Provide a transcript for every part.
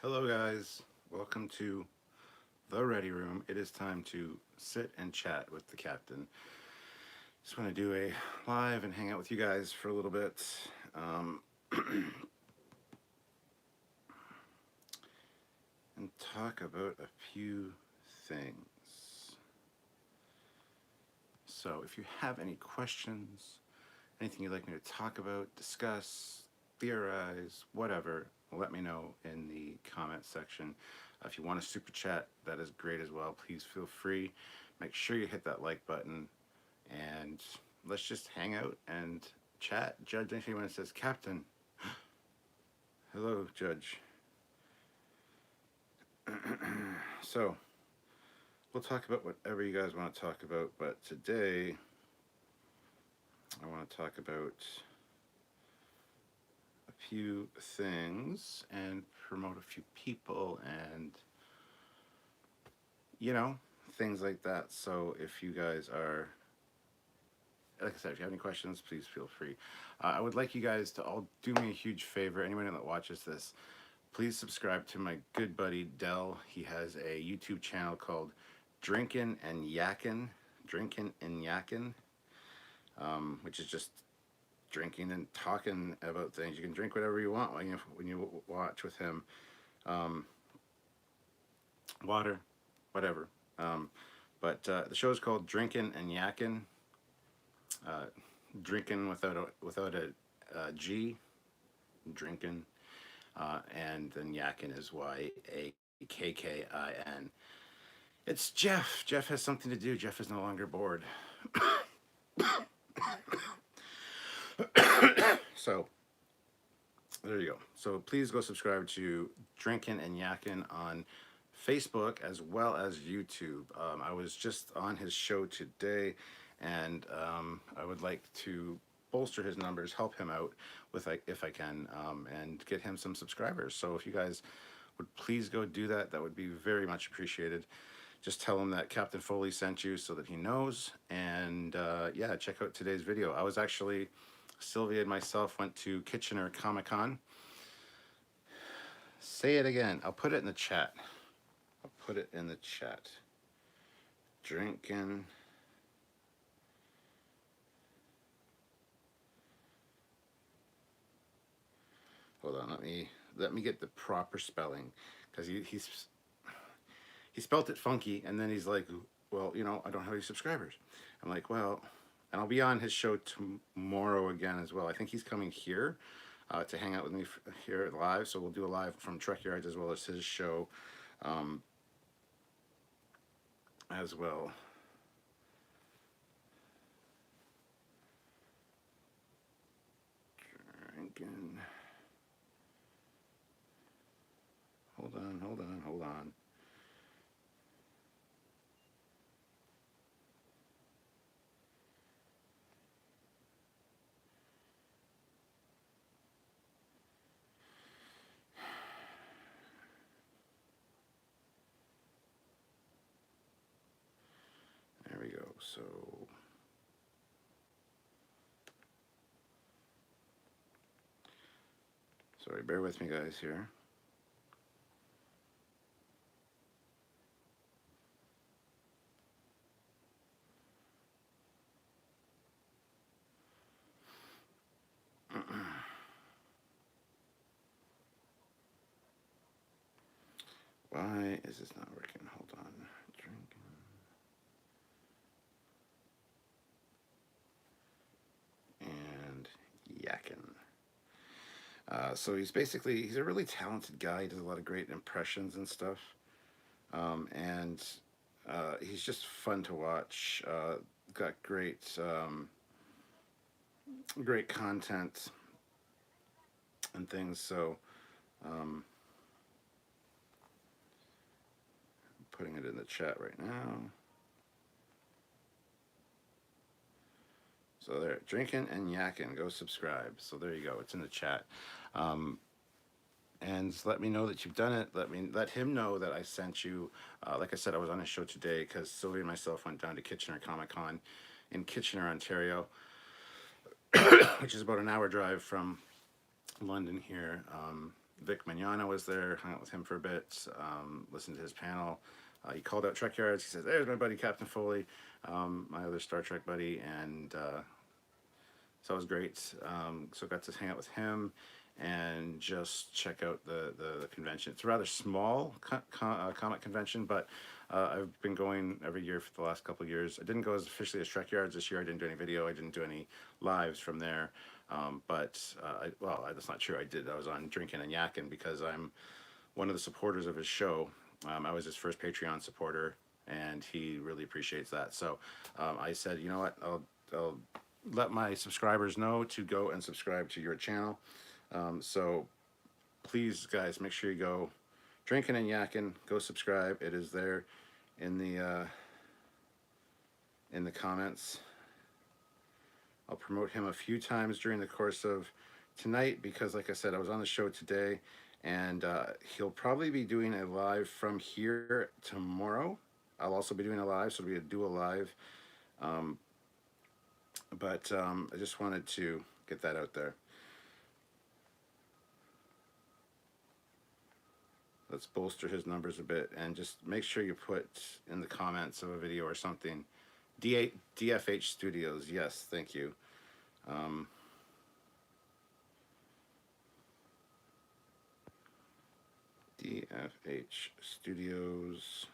Hello, guys. Welcome to the Ready Room. It is time to sit and chat with the captain. Just want to do a live and hang out with you guys for a little bit. Um, and talk about a few things. So, if you have any questions, anything you'd like me to talk about, discuss, theorize, whatever, let me know in the comment section. If you want a super chat, that is great as well. Please feel free. Make sure you hit that like button and let's just hang out and chat. Judge anything when it says Captain. Hello, Judge. So, we'll talk about whatever you guys want to talk about, but today I want to talk about a few things and promote a few people and, you know, things like that. So, if you guys are, like I said, if you have any questions, please feel free. I would like you guys to all do me a huge favor. Anyone that watches this, please subscribe to my good buddy Dell. He has a YouTube channel called Drinkin' and Yakkin', which is just drinking and talking about things. You can drink whatever you want when you watch with him. Um, Water, whatever. But the show is called Drinkin' and Yakkin'. Uh, Drinking without a G, drinking, and then Yakin is Yakkin. It's Jeff. Jeff has something to do. Jeff is no longer bored. So there you go. So please go subscribe to Drinkin' and Yakin' on Facebook as well as YouTube. I was just on his show today, and I would like to bolster his numbers, help him out with if I can, and get him some subscribers. So if you guys would please go do that, that would be very much appreciated. Just tell him that Captain Foley sent you so that he knows. And yeah, check out today's video. I was actually, Sylvia and myself went to Kitchener Comic-Con. Say it again. I'll put it in the chat. Drinking. Hold on, let me get the proper spelling, because he spelt it funky, and then he's like, well, I don't have any subscribers. I'm like, well, and I'll be on his show tomorrow again as well. I think he's coming here to hang out with me here live, so we'll do a live from Trekyards as well as his show as well. Drinking. Hold on. There we go. So sorry, bear with me, guys, here. Why is this not working? Hold on. Drinking. And Yakin. So he's a really talented guy. He does a lot of great impressions and stuff. And he's just fun to watch. Got great content and things. So putting it in the chat right now. So there, Drinking and Yakking, go subscribe. So there you go, it's in the chat. And let me know that you've done it. Let him know that I sent you. Like I said, I was on his show today because Sylvia and myself went down to Kitchener Comic-Con in Kitchener, Ontario, which is about an hour drive from London here. Vic Mignogna was there, hung out with him for a bit, listened to his panel. He called out Trekyards. He says, "There's my buddy Captain Foley, my other Star Trek buddy," and so it was great. So got to hang out with him and just check out the convention. It's a rather small comic convention, but I've been going every year for the last couple of years. I didn't go as officially as Trekyards this year. I didn't do any video. I didn't do any lives from there. That's not true. I did. I was on Drinking and Yakking because I'm one of the supporters of his show. I was his first Patreon supporter, and he really appreciates that. So I said, you know what, I'll let my subscribers know to go and subscribe to your channel. So please, guys, make sure you go Drinking and Yakking. Go subscribe. It is there in the comments. I'll promote him a few times during the course of tonight because, like I said, I was on the show today, and he'll probably be doing a live from here tomorrow. I'll also be doing a live, so it'll be a dual live. I just wanted to get that out there. Let's bolster his numbers a bit, and just make sure you put in the comments of a video or something. DFH Studios, yes, thank you. DFH Studios,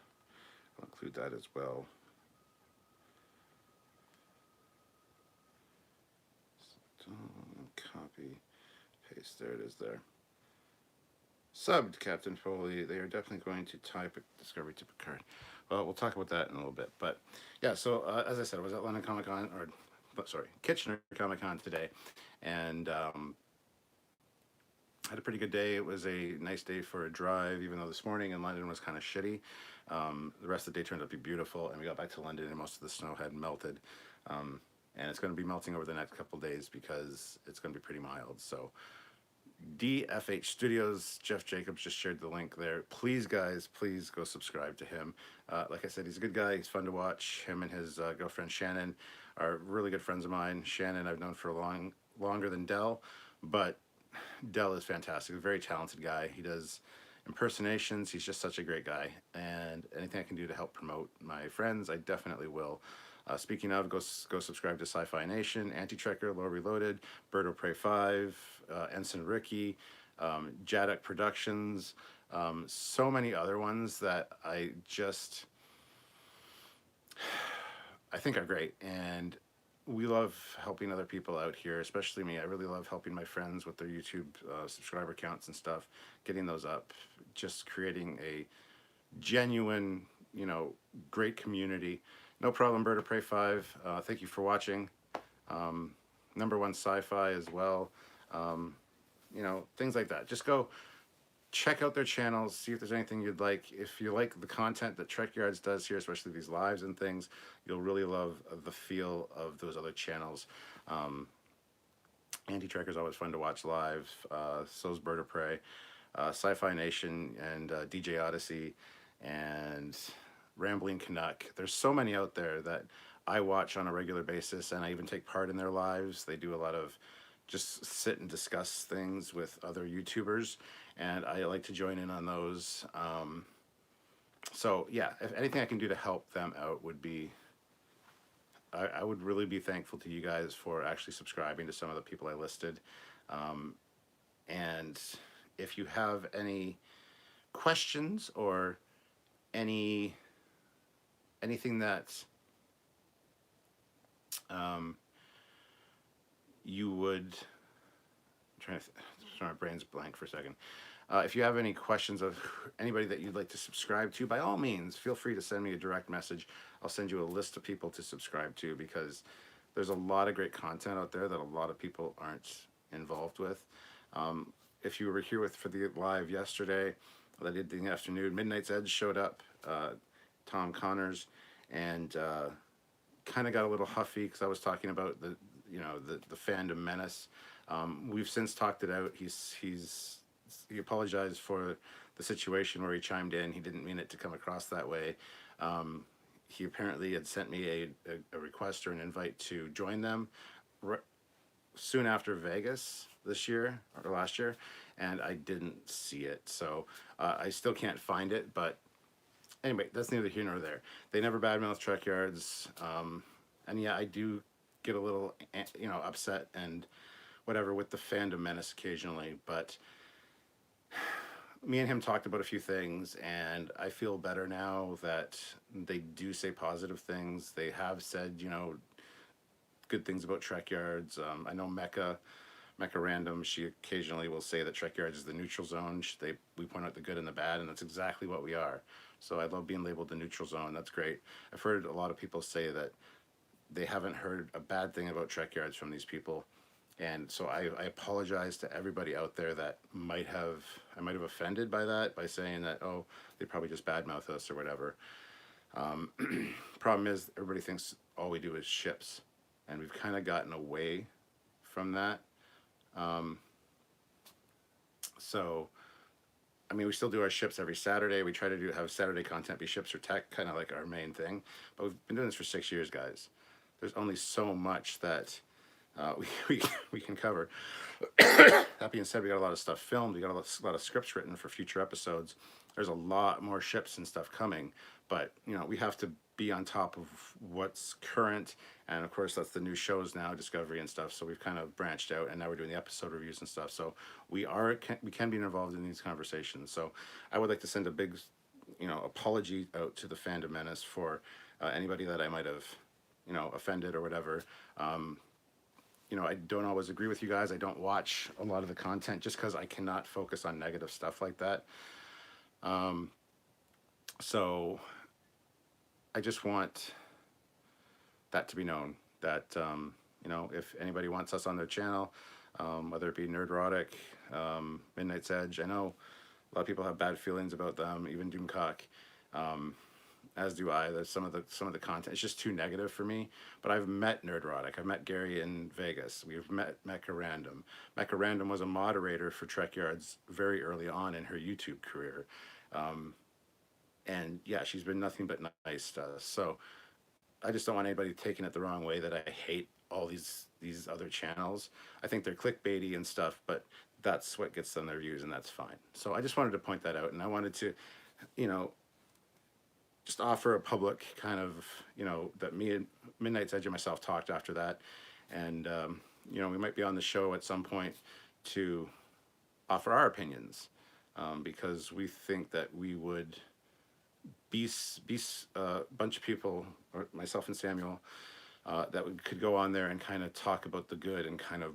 I'll include that as well. Copy, paste, there it is there. Subbed Captain Foley. They are definitely going to type Discovery to Picard. Well, we'll talk about that in a little bit. But yeah, so as I said, I was at London Comic Con, Kitchener Comic Con today, and had a pretty good day. It was a nice day for a drive, even though this morning in London was kind of shitty. The rest of the day turned out to be beautiful, and we got back to London, and most of the snow had melted. And it's going to be melting over the next couple of days because it's going to be pretty mild. So DFH Studios, Jeff Jacobs just shared the link there. Please, guys, please go subscribe to him. Like I said, he's a good guy. He's fun to watch. Him and his girlfriend Shannon are really good friends of mine. Shannon I've known for longer than Dell, but Dell is fantastic. A very talented guy. He does impersonations. He's just such a great guy. And anything I can do to help promote my friends, I definitely will. Speaking of, go subscribe to Sci-Fi Nation, Anti-Trekker, Low Reloaded, Bird of Prey 5, Ensign Ricky, Jadok Productions, so many other ones that I think are great. And we love helping other people out here, especially me. I really love helping my friends with their YouTube subscriber counts and stuff, getting those up, just creating a genuine, great community. No problem, Bird of Prey 5. Thank you for watching. Number one sci-fi as well. Things like that. Just go check out their channels, see if there's anything you'd like. If you like the content that Trekyards does here, especially these lives and things, you'll really love the feel of those other channels. Anti-Trekker is always fun to watch live. So's Bird of Prey. Sci-Fi Nation and DJ Odyssey and Rambling Canuck. There's so many out there that I watch on a regular basis, and I even take part in their lives. They do a lot of just sit and discuss things with other YouTubers, and I like to join in on those. So yeah, if anything I can do to help them out would be, I would really be thankful to you guys for actually subscribing to some of the people I listed. And if you have any questions or anything that you would, sorry, my brain's blank for a second. If you have any questions of anybody that you'd like to subscribe to, by all means, feel free to send me a direct message. I'll send you a list of people to subscribe to, because there's a lot of great content out there that a lot of people aren't involved with. If you were here for the live yesterday, that I did in the afternoon, Midnight's Edge showed up, Tom Connors, and kind of got a little huffy because I was talking about the fandom menace. We've since talked it out. He apologized for the situation where he chimed in. He didn't mean it to come across that way. He apparently had sent me a request or an invite to join them soon after Vegas this year or last year, and I didn't see it. So I still can't find it. But anyway, that's neither here nor there. They never badmouth Trekyards, and yeah, I do get a little upset and whatever with the fandom menace occasionally, but me and him talked about a few things, and I feel better now that they do say positive things. They have said, good things about Trekyards. I know Mecca Random, she occasionally will say that Trekyards is the neutral zone. We point out the good and the bad, and that's exactly what we are. So I love being labeled the neutral zone. That's great. I've heard a lot of people say that they haven't heard a bad thing about Trekyards from these people. And so I apologize to everybody out there that I might have offended by that, by saying that, oh, they probably just badmouth us or whatever. Problem is, everybody thinks all we do is ships, and we've kind of gotten away from that. So, I mean, we still do our ships every Saturday. We try to have Saturday content be ships or tech, kind of like our main thing. But we've been doing this for 6 years, guys. There's only so much that we can cover. That being said, we got a lot of stuff filmed. We got a lot of scripts written for future episodes. There's a lot more ships and stuff coming, but we have to be on top of what's current, and of course that's the new shows now, Discovery and stuff. So we've kind of branched out, and now we're doing the episode reviews and stuff. So we can be involved in these conversations. So I would like to send a big apology out to the fandom menace for anybody that I might have offended or whatever. I don't always agree with you guys. I don't watch a lot of the content just because I cannot focus on negative stuff like that. So I just want that to be known that, if anybody wants us on their channel, whether it be Nerdrotic, Midnight's Edge, I know a lot of people have bad feelings about them, even Doomcock. As do I. There's some of the content. It's just too negative for me. But I've met Nerdrotic. I've met Gary in Vegas. We've met Mecca Random. Mecca Random was a moderator for Trekyards very early on in her YouTube career. And yeah, she's been nothing but nice to us. So I just don't want anybody taking it the wrong way that I hate all these other channels. I think they're clickbaity and stuff, but that's what gets them their views, and that's fine. So I just wanted to point that out, and I wanted to, just offer a public kind of, that me and Midnight's Edge and myself talked after that. And, we might be on the show at some point to offer our opinions, because we think that we would be a bunch of people, or myself and Samuel, that could go on there and kind of talk about the good and kind of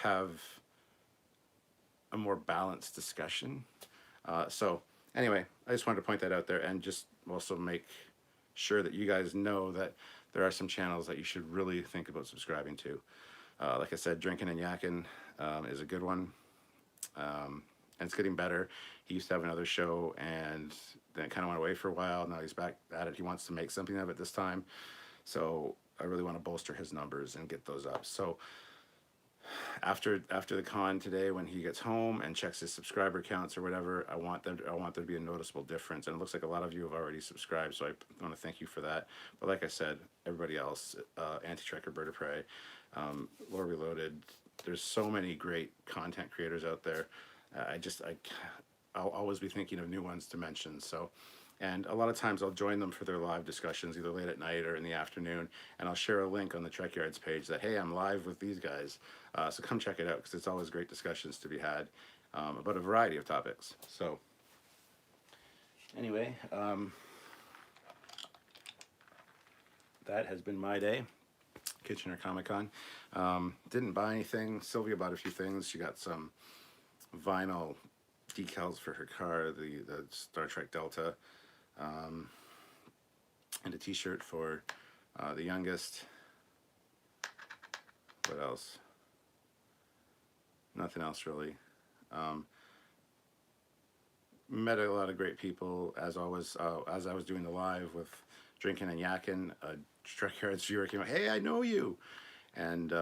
have a more balanced discussion. So anyway, I just wanted to point that out there, and just also make sure that you guys know that there are some channels that you should really think about subscribing to. Like I said, Drinking and Yakking is a good one, and it's getting better. He used to have another show, and then it kind of went away for a while. Now he's back at it. He wants to make something of it this time. So I really want to bolster his numbers and get those up. So after the con today, when he gets home and checks his subscriber counts or whatever, I want there to be a noticeable difference. And it looks like a lot of you have already subscribed, so I want to thank you for that. But like I said, everybody else, Anti-Trekker, Bird of Prey, Lore Reloaded, there's so many great content creators out there. I'll always be thinking of new ones to mention. So, and a lot of times I'll join them for their live discussions, either late at night or in the afternoon, and I'll share a link on the Trekyards page that, hey, I'm live with these guys. So come check it out, because it's always great discussions to be had about a variety of topics. So anyway, that has been my day. Kitchener Comic Con. Didn't buy anything. Sylvia bought a few things. She got some vinyl decals for her car, the Star Trek Delta, and a t-shirt for the youngest. What else? Nothing else really. Met a lot of great people, as always. As I was doing the live with Drinking and Yakking, a Trekyards viewer came out, hey, I know you. And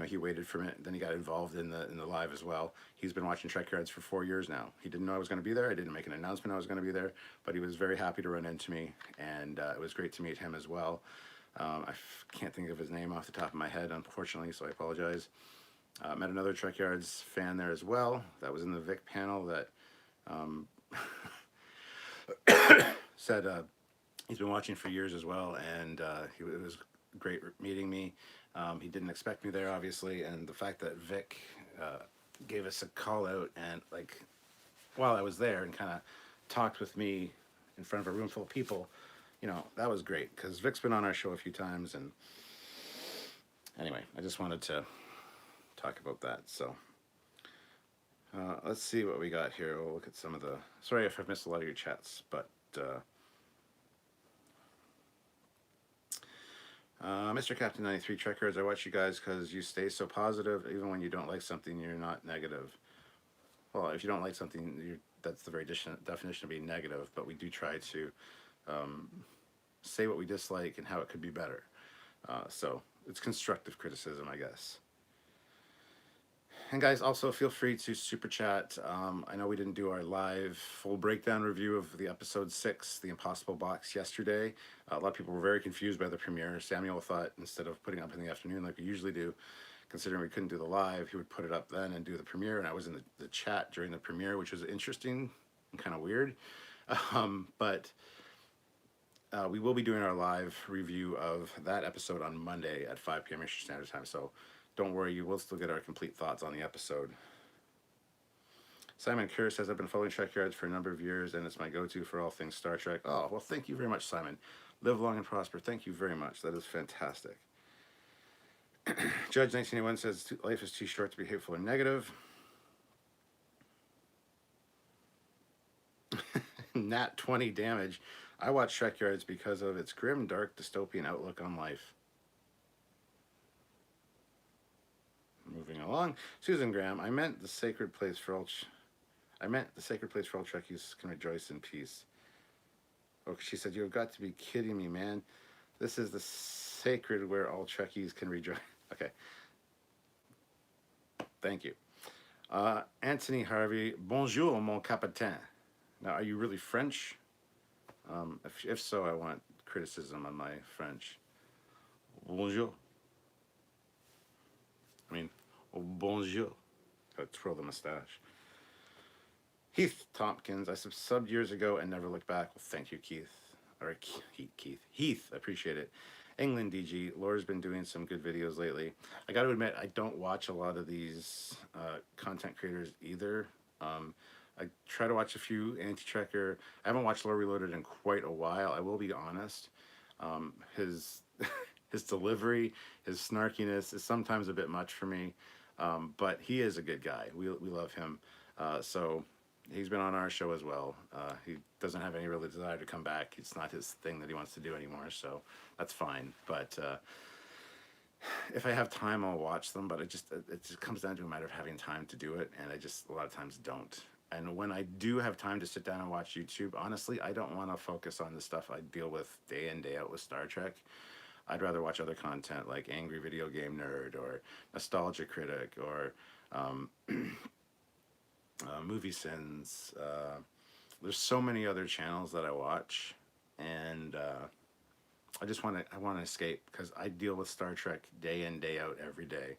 he waited for a minute, then he got involved in the live as well. He's been watching Trekyards for 4 years now. He didn't know I was going to be there. I didn't make an announcement I was going to be there, but he was very happy to run into me, and it was great to meet him as well. Can't think of his name off the top of my head, unfortunately, so I apologize. Met another Trekyards fan there as well. That was in the Vic panel that said he's been watching for years as well, and it was great meeting me. He didn't expect me there, obviously, and the fact that Vic gave us a call out and like while I was there and kind of talked with me in front of a room full of people, you know, that was great because Vic's been on our show a few times. And anyway, I just wanted to talk about that. So let's see what we got here. We'll look at some of the, sorry if I've missed a lot of your chats, but Mr. Captain 93 Trekyards, I watch you guys because you stay so positive. Even when you don't like something, you're not negative. Well, if you don't like something, that's the very definition of being negative, but we do try to say what we dislike and how it could be better. So it's constructive criticism, I guess. And guys, also feel free to super chat. I know we didn't do our live full breakdown review of the episode 6, The Impossible Box, yesterday. A lot of people were very confused by the premiere. Samuel thought instead of putting it up in the afternoon like we usually do, considering we couldn't do the live, he would put it up then and do the premiere. And I was in the chat during the premiere, which was interesting and kind of weird. But we will be doing our live review of that episode on Monday at 5 p.m. Eastern Standard Time. So don't worry, you will still get our complete thoughts on the episode. Simon Kerr says, I've been following Trekyards for a number of years, and it's my go-to for all things Star Trek. Oh, well, thank you very much, Simon. Live long and prosper. Thank you very much. That is fantastic. Judge 1981 says, life is too short to be hateful and negative. Nat 20 damage. I watch Trekyards because of its grim, dark, dystopian outlook on life. Moving along, Susan Graham. I meant the sacred place for all Trekkies can rejoice in peace. Oh, she said, you have got to be kidding me, man. This is the sacred where all Trekkies can rejoice. Okay. Thank you. Anthony Harvey. Bonjour, mon capitaine. Now, are you really French? If so, I want criticism on my French. Bonjour. I mean, oh, bonjour. Gotta twirl the mustache. Heath Tompkins. I subbed years ago and never looked back. Well, thank you, Keith. Or Keith. Heath, appreciate it. England DG. Laura's been doing some good videos lately. I got to admit, I don't watch a lot of these content creators either. I try to watch a few anti-trekker. I haven't watched Lore Reloaded in quite a while. I will be honest. His his delivery, his snarkiness is sometimes a bit much for me, but he is a good guy. We love him. So he's been on our show as well. He doesn't have any real desire to come back. It's not his thing that he wants to do anymore, so that's fine. But if I have time, I'll watch them, but it just comes down to a matter of having time to do it, and I just a lot of times don't. And when I do have time to sit down and watch YouTube, honestly, I don't want to focus on the stuff I deal with day in, day out with Star Trek. I'd rather watch other content like Angry Video Game Nerd or Nostalgia Critic or Movie Sins. There's so many other channels that I watch, and I want to escape because I deal with Star Trek day in, day out, every day.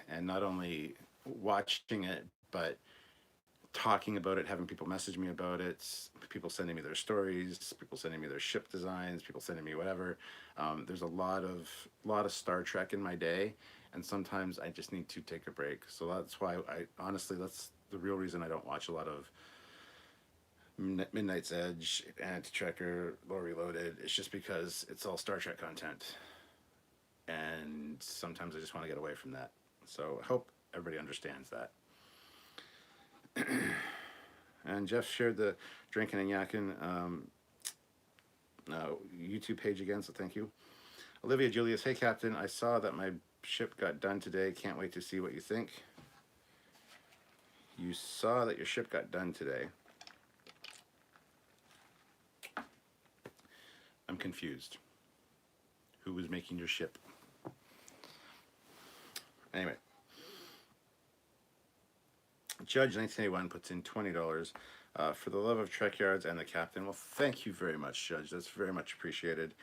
And not only watching it, but talking about it, having people message me about it, people sending me their stories, people sending me their ship designs, people sending me whatever. There's a lot of Star Trek in my day, and sometimes I just need to take a break. So that's why that's the real reason I don't watch a lot of Midnight's Edge, Anti-Trekker, Lore Reloaded. It's just because it's all Star Trek content, and sometimes I just want to get away from that. So I hope everybody understands that. And Jeff shared the Drinking and Yakking YouTube page again, so thank you. Olivia Julius, hey Captain, I saw that my ship got done today. Can't wait to see what you think. You saw that your ship got done today. I'm confused. Who was making your ship? Anyway. Judge 1981 puts in $20 for the love of Trekyards and the Captain. Well, thank you very much, Judge. That's very much appreciated.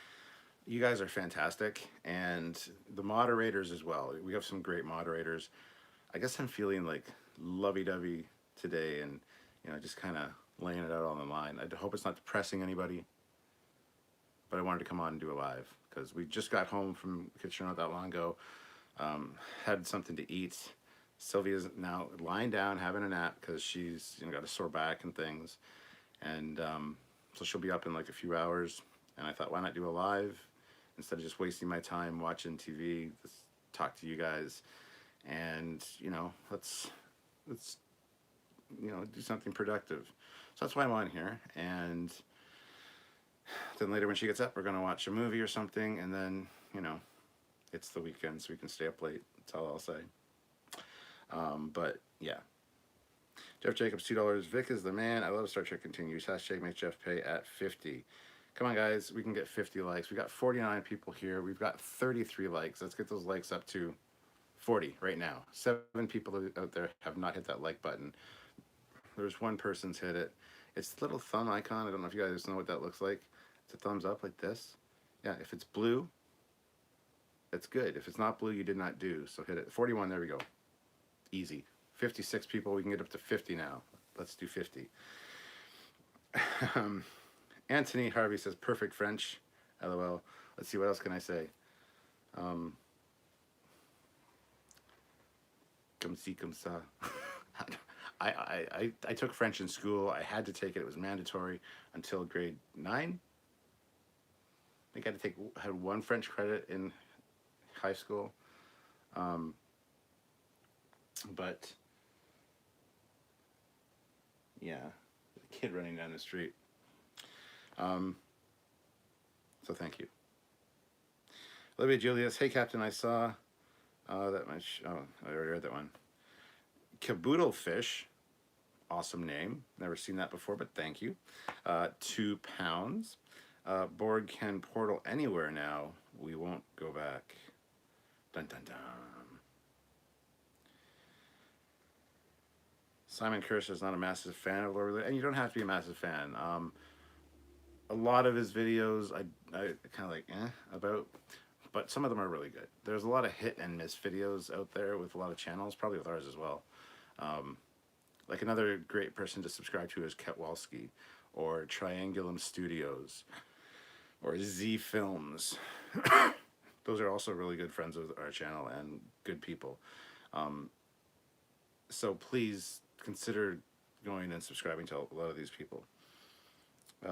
You guys are fantastic, and the moderators as well. We have some great moderators. I guess I'm feeling like lovey-dovey today, and just kind of laying it out on the line. I hope it's not depressing anybody, but I wanted to come on and do a live because we just got home from Kitchener not that long ago. Had something to eat. Sylvia's now lying down having a nap because she's got a sore back and things, and so she'll be up in like a few hours. And I thought, why not do a live instead of just wasting my time watching TV? Let's talk to you guys, and let's do something productive. So that's why I'm on here. And then later when she gets up, we're gonna watch a movie or something, and then it's the weekend, so we can stay up late. That's all I'll say. But yeah. Jeff Jacobs, $2. Vic is the man. I love Star Trek Continues. Hashtag make Jeff pay at 50. Come on, guys. We can get 50 likes. We got 49 people here. We've got 33 likes. Let's get those likes up to 40 right now. 7 people out there have not hit that like button. There's one person's hit it. It's the little thumb icon. I don't know if you guys know what that looks like. It's a thumbs up like this. Yeah, if it's blue, that's good. If it's not blue, you did not do. So hit it. 41, there we go. Easy. 56 people, we can get up to 50 now. Let's do 50. Anthony Harvey says, perfect French. LOL. Let's see, what else can I say? Comme ci, comme ça. I took French in school. I had to take it. It was mandatory until grade 9. I think I had 1 French credit in high school. But yeah, a kid running down the street. So thank you. Olivia Julius, hey Captain, I saw that much. Oh, I already read that one. Caboodle Fish, awesome name. Never seen that before, but thank you. 2 pounds. Board can portal anywhere now. We won't go back. Dun dun dun. Simon Kirsch is not a massive fan of Lord, and you don't have to be a massive fan. A lot of his videos I kind of like about, but some of them are really good. There's a lot of hit and miss videos out there with a lot of channels, probably with ours as well. Like another great person to subscribe to is Ketwalski, or Triangulum Studios, or Z Films. Those are also really good friends of our channel and good people. So please consider going and subscribing to a lot of these people.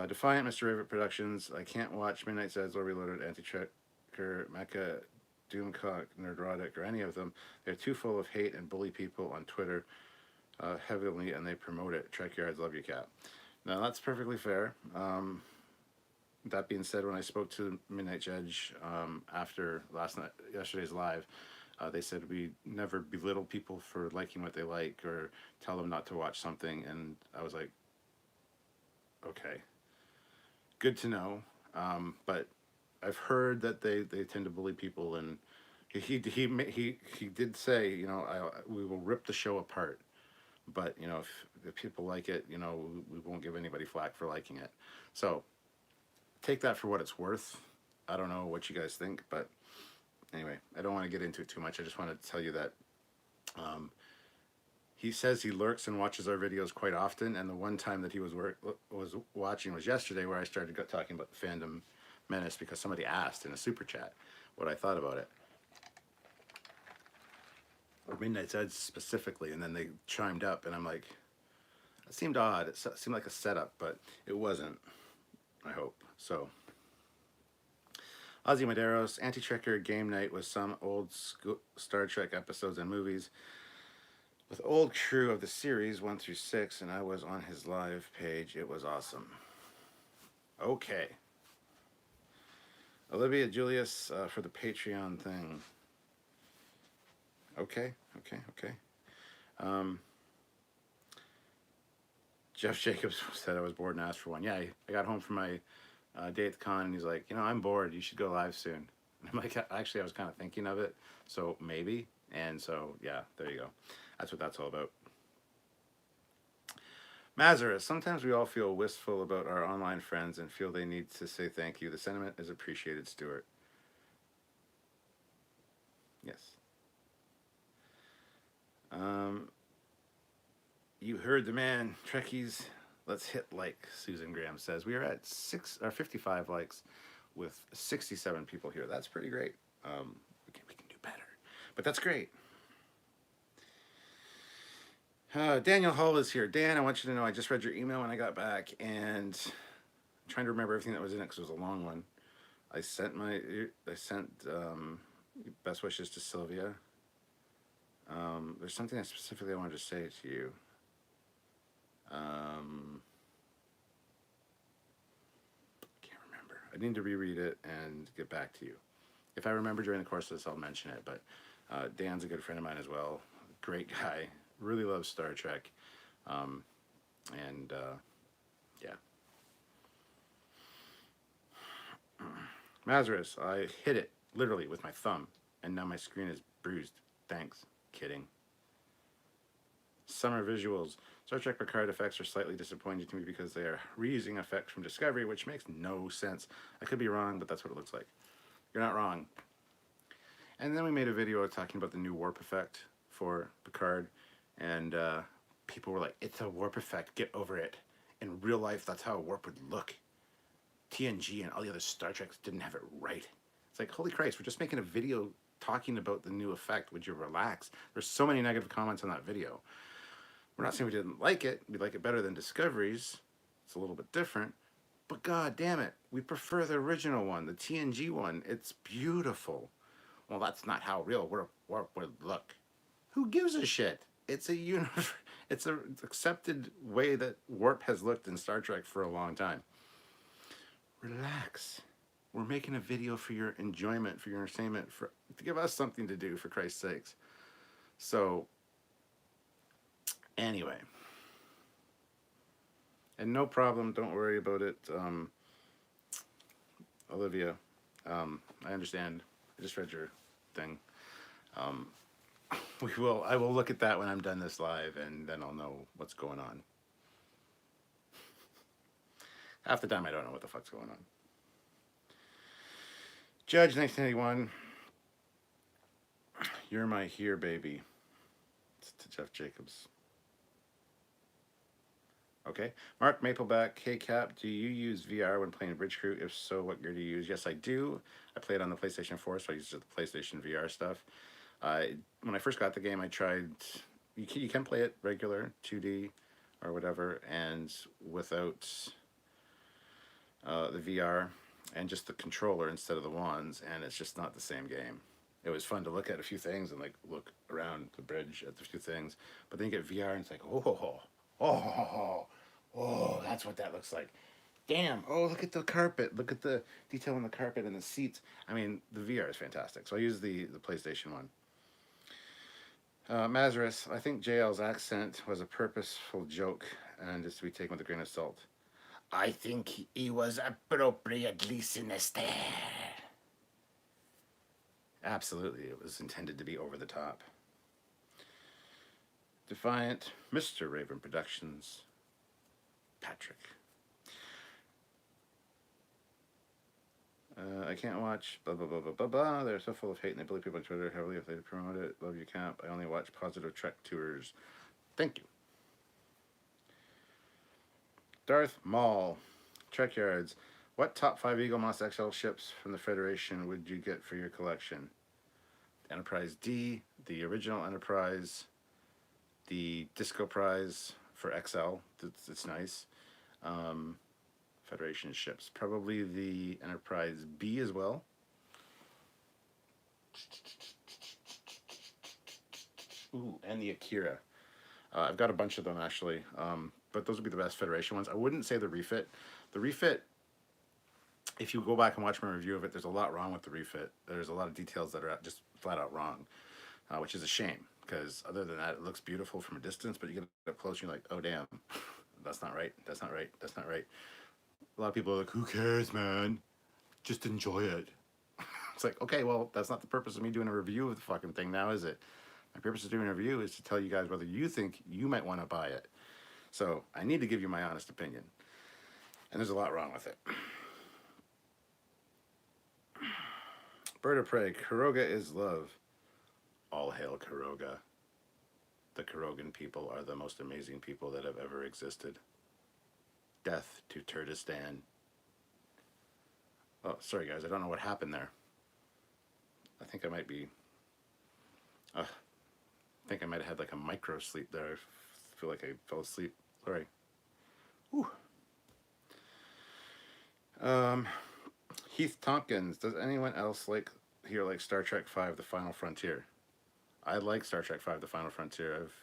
Defiant, Mr. Rivet Productions. I can't watch Midnight Zeds or Reloaded, Anti-Trekker, Mecha, Doomcock, Nerdrotic, or any of them. They're too full of hate and bully people on Twitter heavily, and they promote it. Trekyards, love you, Cap. Now, that's perfectly fair. That being said, when I spoke to Midnight Judge after yesterday's live, they said we never belittle people for liking what they like or tell them not to watch something, and I was like, okay, good to know. But I've heard that they tend to bully people, and he did say, we will rip the show apart, but if people like it, we won't give anybody flack for liking it. So take that for what it's worth. I don't know what you guys think, but anyway, I don't want to get into it too much. I just wanted to tell you that he says he lurks and watches our videos quite often, and the one time that he was watching was yesterday, where I started talking about the Fandom Menace because somebody asked in a super chat what I thought about it, or Midnight Zeds specifically, and then they chimed up, and I'm like, it seemed odd. It seemed like a setup, but it wasn't, I hope. So Ozzy Maderos, Anti-Trekker Game Night with some old Star Trek episodes and movies with old crew of the series 1 through 6, and I was on his live page. It was awesome. Okay. Olivia Julius for the Patreon thing. Okay. Jeff Jacobs said I was bored and asked for one. Yeah, I got home from my day at the con, and he's like, I'm bored. You should go live soon. And I'm like, actually, I was kind of thinking of it, so maybe. And so, yeah, there you go. That's what that's all about. Mazarus, sometimes we all feel wistful about our online friends and feel they need to say thank you. The sentiment is appreciated, Stuart. Yes. Um, you heard the man, Trekkies. Let's hit like, Susan Graham says. We are at 55 likes with 67 people here. That's pretty great. We can do better, but that's great. Daniel Hall is here. Dan, I want you to know I just read your email when I got back, and I'm trying to remember everything that was in it because it was a long one. I sent best wishes to Sylvia. There's something I specifically wanted to say to you. Can't remember. I need to reread it and get back to you. If I remember during the course of this, I'll mention it. But Dan's a good friend of mine as well. Great guy. Really loves Star Trek. And yeah. Mazarus, I hit it literally with my thumb, and now my screen is bruised. Thanks. Kidding. Summer visuals. Star Trek Picard effects are slightly disappointing to me because they are reusing effects from Discovery, which makes no sense. I could be wrong, but that's what it looks like. You're not wrong. And then we made a video talking about the new warp effect for Picard, and people were like, it's a warp effect, get over it. In real life, that's how a warp would look. TNG and all the other Star Treks didn't have it right. It's like, holy Christ, we're just making a video talking about the new effect. Would you relax? There's so many negative comments on that video. We're not saying we didn't like it. We like it better than Discovery's. It's a little bit different. But god damn it, we prefer the original one, the TNG one. It's beautiful. Well, that's not how real warp would look. Who gives a shit? It's a it's a accepted way that warp has looked in Star Trek for a long time. Relax. We're making a video for your enjoyment, for your entertainment, to give us something to do, for Christ's sakes. So, anyway. And no problem, don't worry about it. Olivia, I understand. I just read your thing. I will look at that when I'm done this live, and then I'll know what's going on. Half the time I don't know what the fuck's going on. Judge 1981, you're my here, baby. It's to Jeff Jacobs. Okay. Mark Mapleback, hey Cap, do you use VR when playing Bridge Crew? If so, what gear do you use? Yes, I do. I play it on the PlayStation 4, so I use the PlayStation VR stuff. When I first got the game, I tried, you can play it regular, 2D or whatever, and without the VR and just the controller instead of the wands, and it's just not the same game. It was fun to look at a few things and like look around the bridge at the few things, but then you get VR and it's like, oh, that's what that looks like. Damn, oh, look at the carpet. Look at the detail on the carpet and the seats. I mean, the VR is fantastic. So I use the PlayStation one. Mazarus, I think JL's accent was a purposeful joke and is to be taken with a grain of salt. I think he was appropriately sinister. Absolutely, it was intended to be over the top. Defiant, Mr. Raven Productions, Patrick. I can't watch blah blah blah blah blah blah. They're so full of hate and they bully people on Twitter heavily if they promote it. Love you, Camp. I only watch positive Trek tours. Thank you. Darth Maul, Trekyards. What top 5 Eagle Moss XL ships from the Federation would you get for your collection? Enterprise D, the original Enterprise, the Disco Prize for XL. It's nice. Federation ships. Probably the Enterprise B as well. Ooh, and the Akira. I've got a bunch of them actually, but those would be the best Federation ones. I wouldn't say the refit. The refit, if you go back and watch my review of it, there's a lot wrong with the refit. There's a lot of details that are just flat out wrong, which is a shame because other than that, it looks beautiful from a distance, but you get up close and you're like, oh damn, that's not right, that's not right, that's not right. A lot of people are like, who cares, man? Just enjoy it. It's like, okay, well, that's not the purpose of me doing a review of the fucking thing now, is it? My purpose of doing a review is to tell you guys whether you think you might want to buy it. So I need to give you my honest opinion. And there's a lot wrong with it. Bird of Prey, Kuroga is love. All hail Kuroga. The Kurogan people are the most amazing people that have ever existed. Death to Turdistan. Oh, sorry guys, I don't know what happened there. I think I might be... I think I might have had like a micro sleep there. I feel like I fell asleep. Sorry. Whew. Heath Tompkins, does anyone else like Star Trek V, The Final Frontier? I like Star Trek V, The Final Frontier. I've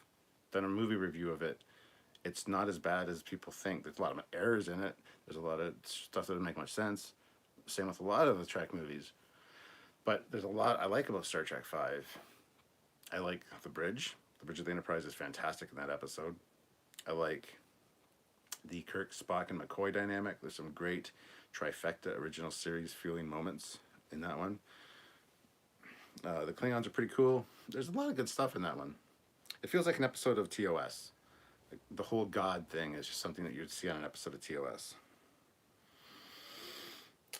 done a movie review of it. It's not as bad as people think. There's a lot of errors in it. There's a lot of stuff that doesn't make much sense. Same with a lot of the Trek movies. But there's a lot I like about Star Trek V. I like the bridge. The Bridge of the Enterprise is fantastic in that episode. I like the Kirk, Spock, and McCoy dynamic. There's some great trifecta original series feeling moments in that one. The Klingons are pretty cool. There's a lot of good stuff in that one. It feels like an episode of TOS. Like the whole God thing is just something that you'd see on an episode of TOS.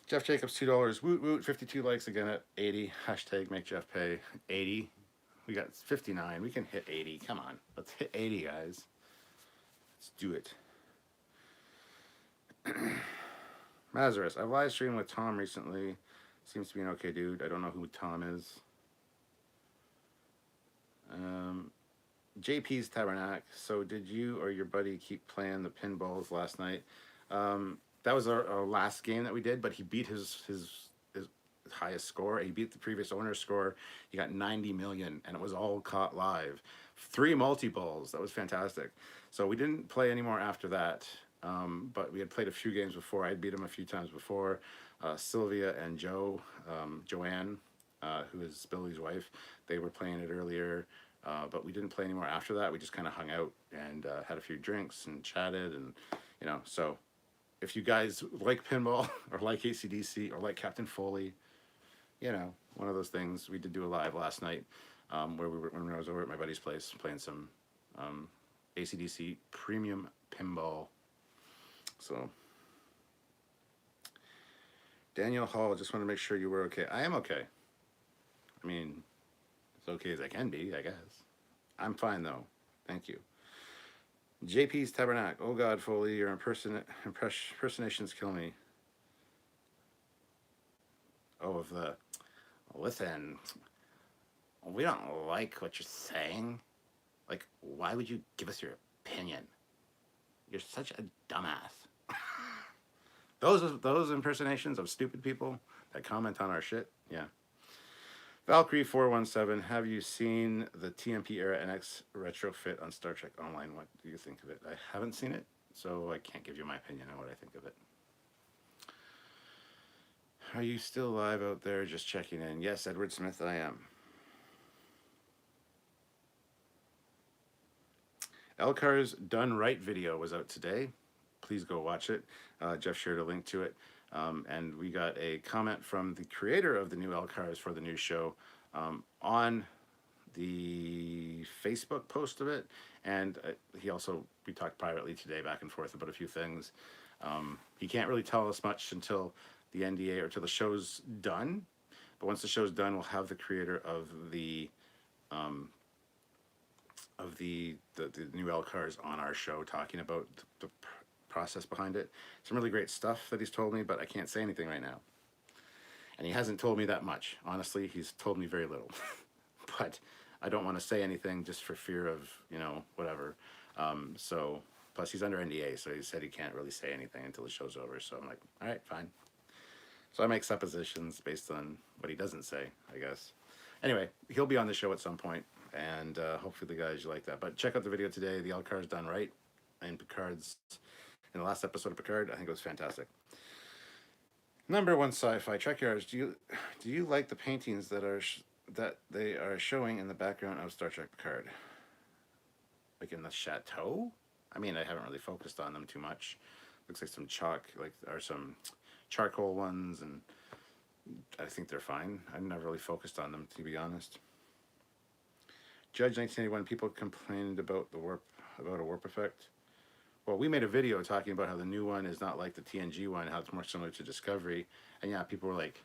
Jeff Jacobs, $2. Woot woot, 52 likes again at 80. Hashtag make Jeff pay. 80. We got 59. We can hit 80. Come on. Let's hit 80, guys. Let's do it. Mazarus, I've live streamed with Tom recently. Seems to be an okay dude. I don't know who Tom is. JP's Tabernacle. So did you or your buddy keep playing the pinballs last night? That was our last game that we did, but he beat his highest score. He beat the previous owner's score. He got 90 million, and it was all caught live. 3 multi-balls. That was fantastic. So we didn't play anymore after that, but we had played a few games before. I'd beat him a few times before. Sylvia and Joanne, who is Billy's wife, they were playing it earlier, but we didn't play anymore after that. We just kind of hung out and had a few drinks and chatted, and so if you guys like pinball or like AC/DC or like Captain Foley, one of those things. We did do a live last night when I was over at my buddy's place playing some AC/DC premium pinball. So Daniel Hall, just want to make sure you were okay. I am okay. I mean, as okay as I can be, I guess. I'm fine though. Thank you. JP's Tabernacle. Oh God, Foley, your impersonations kill me. Oh, of the... Listen, we don't like what you're saying. Like, why would you give us your opinion? You're such a dumbass. Those impersonations of stupid people that comment on our shit, yeah. Valkyrie 417, have you seen the TMP era NX retrofit on Star Trek Online? What do you think of it? I haven't seen it, so I can't give you my opinion on what I think of it. Are you still live out there? Just checking in. Yes, Edward Smith, I am. Elcar's Done Right video was out today. Please go watch it. Jeff shared a link to it. And we got a comment from the creator of the new Elcars for the new show on the Facebook post of it. And we talked privately today back and forth about a few things. He can't really tell us much until the NDA or till the show's done. But once the show's done, we'll have the creator of the new Elcars on our show talking about the process behind it. Some really great stuff that he's told me, but I can't say anything right now. And he hasn't told me that much. Honestly, he's told me very little. But I don't want to say anything just for fear of, whatever. So, plus he's under NDA, so he said he can't really say anything until the show's over. So I'm like, all right, fine. So I make suppositions based on what he doesn't say, I guess. Anyway, he'll be on the show at some point, and hopefully the guys, you like that. But check out the video today. The Elcar's Done Right, and Picard's... In the last episode of Picard, I think it was fantastic. Number 1 sci-fi, Trekyards. Do you like the paintings that they are showing in the background of Star Trek Picard? Like in the chateau? I mean, I haven't really focused on them too much. Looks like some some charcoal ones, and I think they're fine. I've never really focused on them, to be honest. Judge 1981, people complained about a warp effect. Well, we made a video talking about how the new one is not like the TNG one, how it's more similar to Discovery. And yeah, people were like,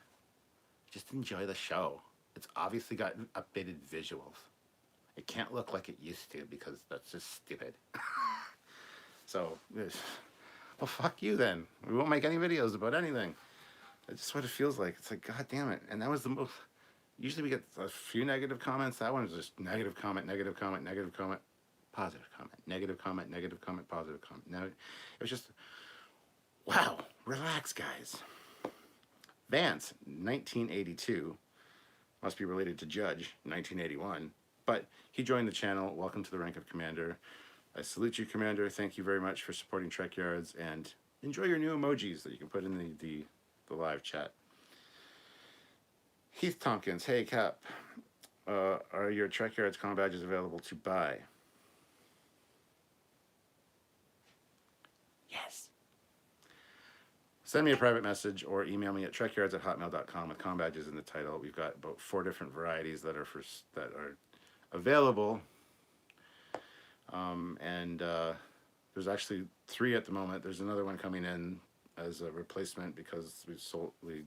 just enjoy the show. It's obviously got updated visuals. It can't look like it used to because that's just stupid. So, well, fuck you then. We won't make any videos about anything. That's just what it feels like. It's like, God damn it. And that was the most. Usually we get a few negative comments. That one was just negative comment, negative comment, negative comment, positive comment, negative comment, negative comment, positive comment. No, it was just, wow, relax, guys. Vance, 1982, must be related to Judge, 1981. But he joined the channel. Welcome to the rank of Commander. I salute you, Commander. Thank you very much for supporting Trekyards, and enjoy your new emojis that you can put in the live chat. Heath Tompkins, hey Cap, are your Trekyards comm badges available to buy? Yes. Send me a private message or email me at trekyards@hotmail.com with comm badges in the title. We've got about 4 different varieties that are available, and there's actually 3 at the moment. There's another one coming in as a replacement because we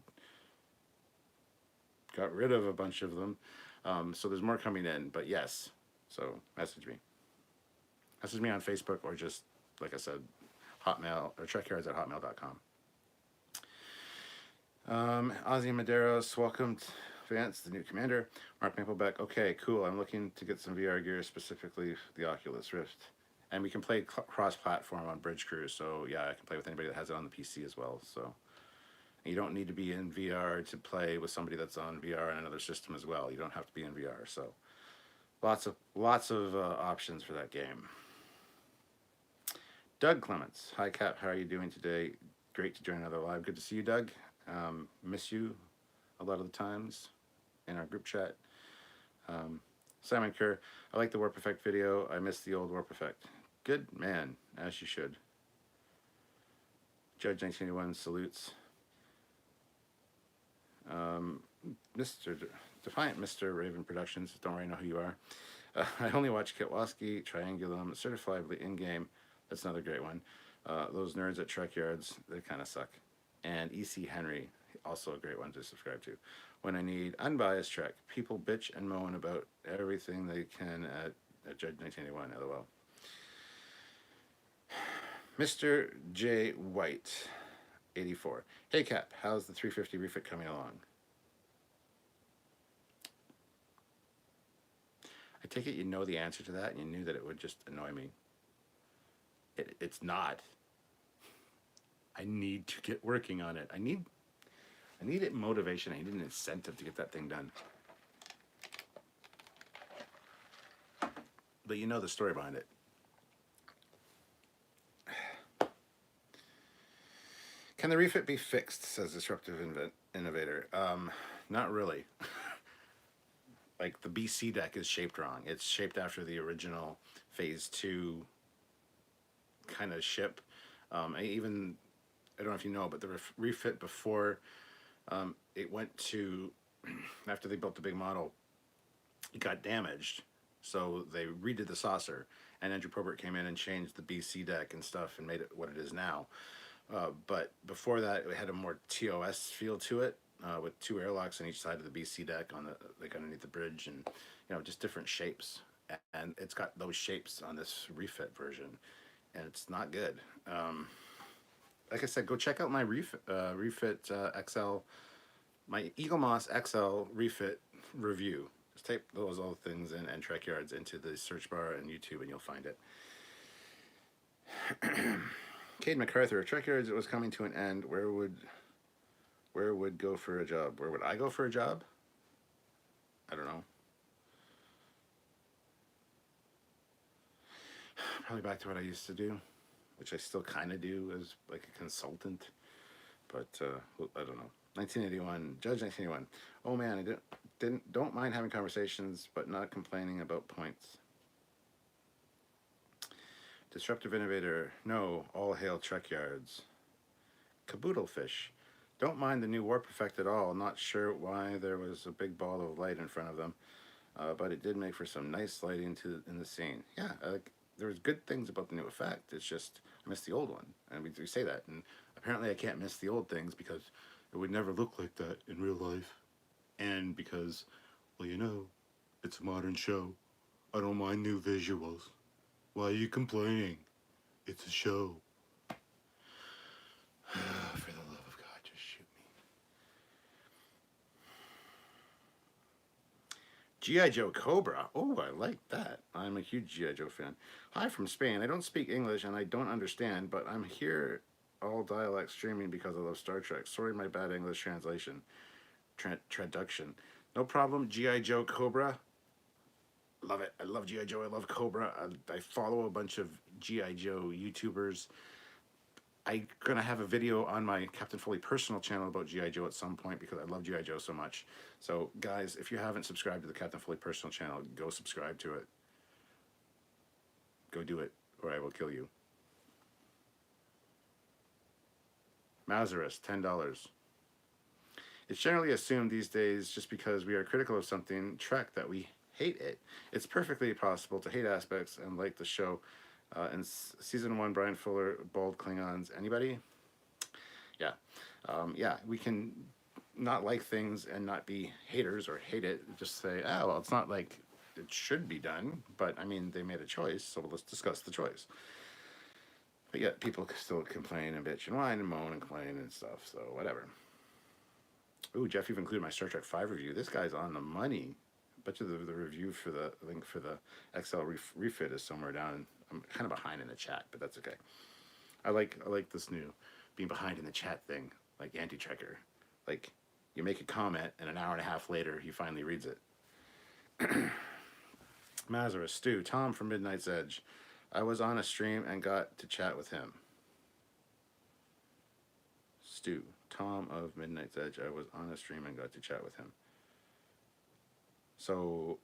got rid of a bunch of them. So there's more coming in, but yes. So message me. Message me on Facebook or just, like I said, Hotmail or trekyards@hotmail.com. Ozzy Medeiros, welcome to Vance, the new commander. Mark Mapleback, okay, cool. I'm looking to get some VR gear, specifically the Oculus Rift. And we can play cross-platform on Bridge Crew, so yeah, I can play with anybody that has it on the PC as well. So you don't need to be in VR to play with somebody that's on VR on another system as well. You don't have to be in VR. So lots of options for that game. Doug Clements, hi Cap, how are you doing today? Great to join another live. Good to see you, Doug. Miss you a lot of the times in our group chat. Simon Kerr, I like the Warp Effect video. I miss the old Warp Effect. Good man, as you should. Judge 1981 salutes. Mr. Defiant Mr. Raven Productions, don't worry, I know who you are. I only watch Kitwaski, Triangulum, Certifiably In-Game. That's another great one. Those nerds at Trekyards, they kind of suck. And E.C. Henry, also a great one to subscribe to. When I need unbiased Trek, people bitch and moan about everything they can at Judge 1981, LOL. Mr. J. White, 84. Hey Cap, how's the 350 refit coming along? I take it you know the answer to that and you knew that it would just annoy me. It's not. I need to get working on it. I need it motivation. I need an incentive to get that thing done. But you know the story behind it. Can the refit be fixed, says Disruptive Innovator? Not really. Like the BC deck is shaped wrong. It's shaped after the original Phase 2 kind of ship. I don't know if you know, but the refit before it went to, after they built the big model, it got damaged. So they redid the saucer, and Andrew Probert came in and changed the BC deck and stuff and made it what it is now. But before that, it had a more TOS feel to it, with 2 airlocks on each side of the BC deck on the like underneath the bridge, and just different shapes. And it's got those shapes on this refit version, and it's not good. Like I said, go check out my refit XL, my Eagle Moss XL refit review. Just type those all things in and Trekyards into the search bar and YouTube, and you'll find it. Cade MacArthur, Trekyards, it was coming to an end. Where would go for a job? Where would I go for a job? I don't know. Probably back to what I used to do, which I still kind of do as like a consultant. But I don't know. 1981, Judge 1981. Oh man, I don't mind having conversations, but not complaining about points. Disruptive Innovator, no, all hail Trekyards. Caboodlefish, don't mind the new Warp Effect at all. Not sure why there was a big ball of light in front of them, but it did make for some nice lighting in the scene. Yeah, there's good things about the new effect. It's just I miss the old one, and we say that, and apparently I can't miss the old things because it would never look like that in real life, and because, well, you know, it's a modern show. I don't mind new visuals. Why are you complaining? It's a show. For the love of God, just shoot me. G.I. Joe Cobra. Oh, I like that. I'm a huge G.I. Joe fan. Hi from Spain. I don't speak English and I don't understand, but I'm here all dialect streaming because I love Star Trek. Sorry, my bad English translation. Traduction. No problem, G.I. Joe Cobra. Love it. I love G.I. Joe. I love Cobra. I follow a bunch of G.I. Joe YouTubers. I'm going to have a video on my Captain Foley personal channel about G.I. Joe at some point because I love G.I. Joe so much. So, guys, if you haven't subscribed to the Captain Foley personal channel, go subscribe to it. Go do it, or I will kill you. Mazarus, $10. It's generally assumed these days, just because we are critical of something, Trek, that we hate it. It's perfectly possible to hate aspects and like the show. In season 1, Brian Fuller, bald Klingons. Anybody? Yeah. Yeah, we can not like things and not be haters or hate it. Just say, oh, well, it's not like it should be done. But, I mean, they made a choice, so let's discuss the choice. But yet, people still complain and bitch and whine and moan and complain and stuff, so whatever. Ooh, Jeff even included my Star Trek 5 review. This guy's on the money. Bet you the review for the link for the XL refit is somewhere down. I'm kind of behind in the chat, but that's okay. I like this new being behind in the chat thing, like anti-checker. Like, you make a comment, and an hour and a half later, he finally reads it. Mazarus, Stu, Tom from Midnight's Edge. I was on a stream and got to chat with him. Stu, Tom of Midnight's Edge. I was on a stream and got to chat with him. So,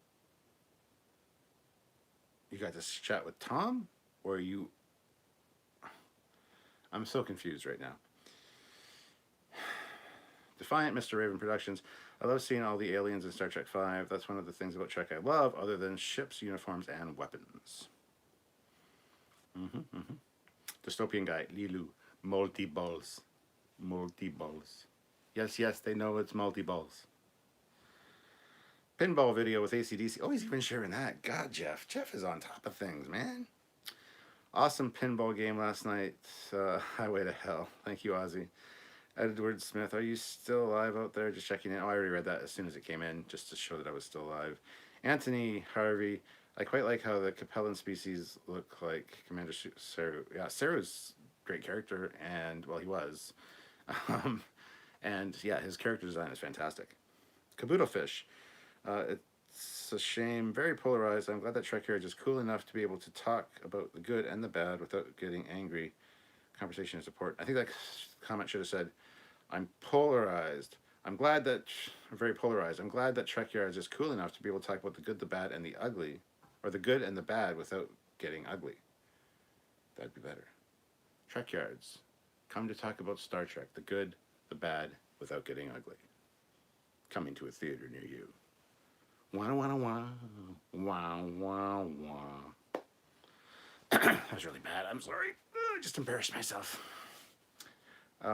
you got to chat with Tom? Or you... I'm so confused right now. Defiant Mr. Raven Productions. I love seeing all the aliens in Star Trek 5. That's one of the things about Trek I love, other than ships, uniforms, and weapons. Dystopian guy, Lilu. Multi-balls. Multi-balls. Yes, yes, they know it's multi-balls. Pinball video with AC/DC. Oh, he's even sharing that. God, Jeff. Jeff is on top of things, man. Awesome pinball game last night. Highway to Hell. Thank you, Ozzy. Edward Smith, are you still alive out there? Just checking in. Oh, I already read that as soon as it came in, just to show that I was still alive. Anthony Harvey. I quite like how the Capellan species look like Commander Saru. Yeah, Saru's a great character, and, well, he was. And, yeah, his character design is fantastic. Kabuto Fish. It's a shame, very polarized. I'm glad that Trekyards is cool enough to be able to talk about the good and the bad without getting angry. Conversation and support. I think that comment should have said, I'm polarized. I'm glad that, very polarized. I'm glad that Trekyards is cool enough to be able to talk about the good, the bad, and the ugly, or the good and the bad without getting ugly. That'd be better. Trekyards, come to talk about Star Trek, the good, the bad, without getting ugly. Coming to a theater near you. Wah, wah, wah, wah, wah, wah. That was really bad. I'm sorry. I just embarrassed myself.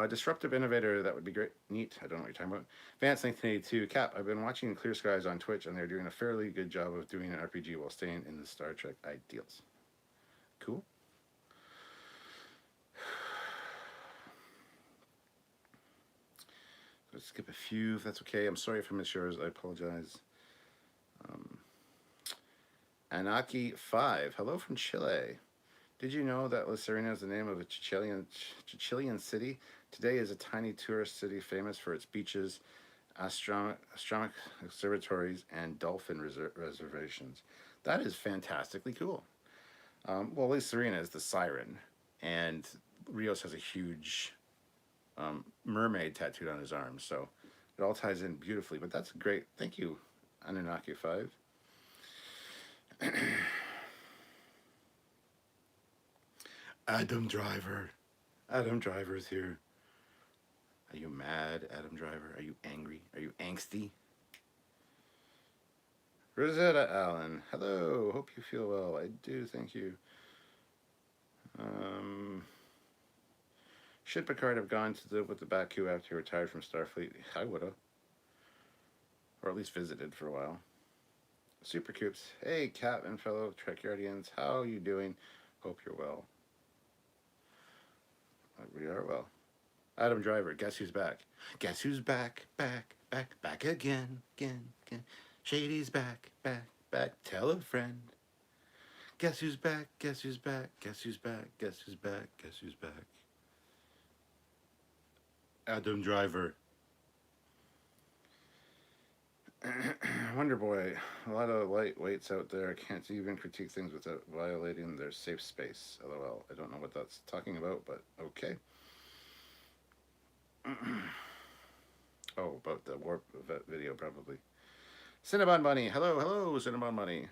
Disruptive innovator, that would be great. Neat. I don't know what you're talking about. Vance 1982. Cap, I've been watching Clear Skies on Twitch, and they're doing a fairly good job of doing an RPG while staying in the Star Trek ideals. Cool. Let's skip a few, if that's okay. I'm sorry if I missed yours. I apologize. Anaki 5. Hello from Chile. Did you know that La Serena is the name of a Chilean city? Today is a tiny tourist city famous for its beaches, astronomic observatories, and dolphin reservations. That is fantastically cool. Well, La Serena is the siren, and Rios has a huge mermaid tattooed on his arm, so it all ties in beautifully. But that's great. Thank you, Anunnaki 5. Adam Driver. Adam Driver's here. Are you mad, Adam Driver? Are you angry? Are you angsty? Rosetta Allen. Hello. Hope you feel well. I do. Thank you. Um, should Picard have gone to live with the Baku after he retired from Starfleet? I would have. Or at least visited for a while. Super Coops. Hey, Cap and fellow Trekyardians. How are you doing? Hope you're well. We are well. Adam Driver. Guess who's back? Guess who's back? Back again. Shady's back. Tell a friend. Guess who's back? Guess who's back? Guess who's back? Guess who's back? Guess who's back? Adam Driver. Wonder Boy. A lot of lightweights out there can't even critique things without violating their safe space. LOL. I don't know what that's talking about, but okay. Oh, about the Warp video, probably. Cinnabon Bunny. Hello, Cinnabon Bunny.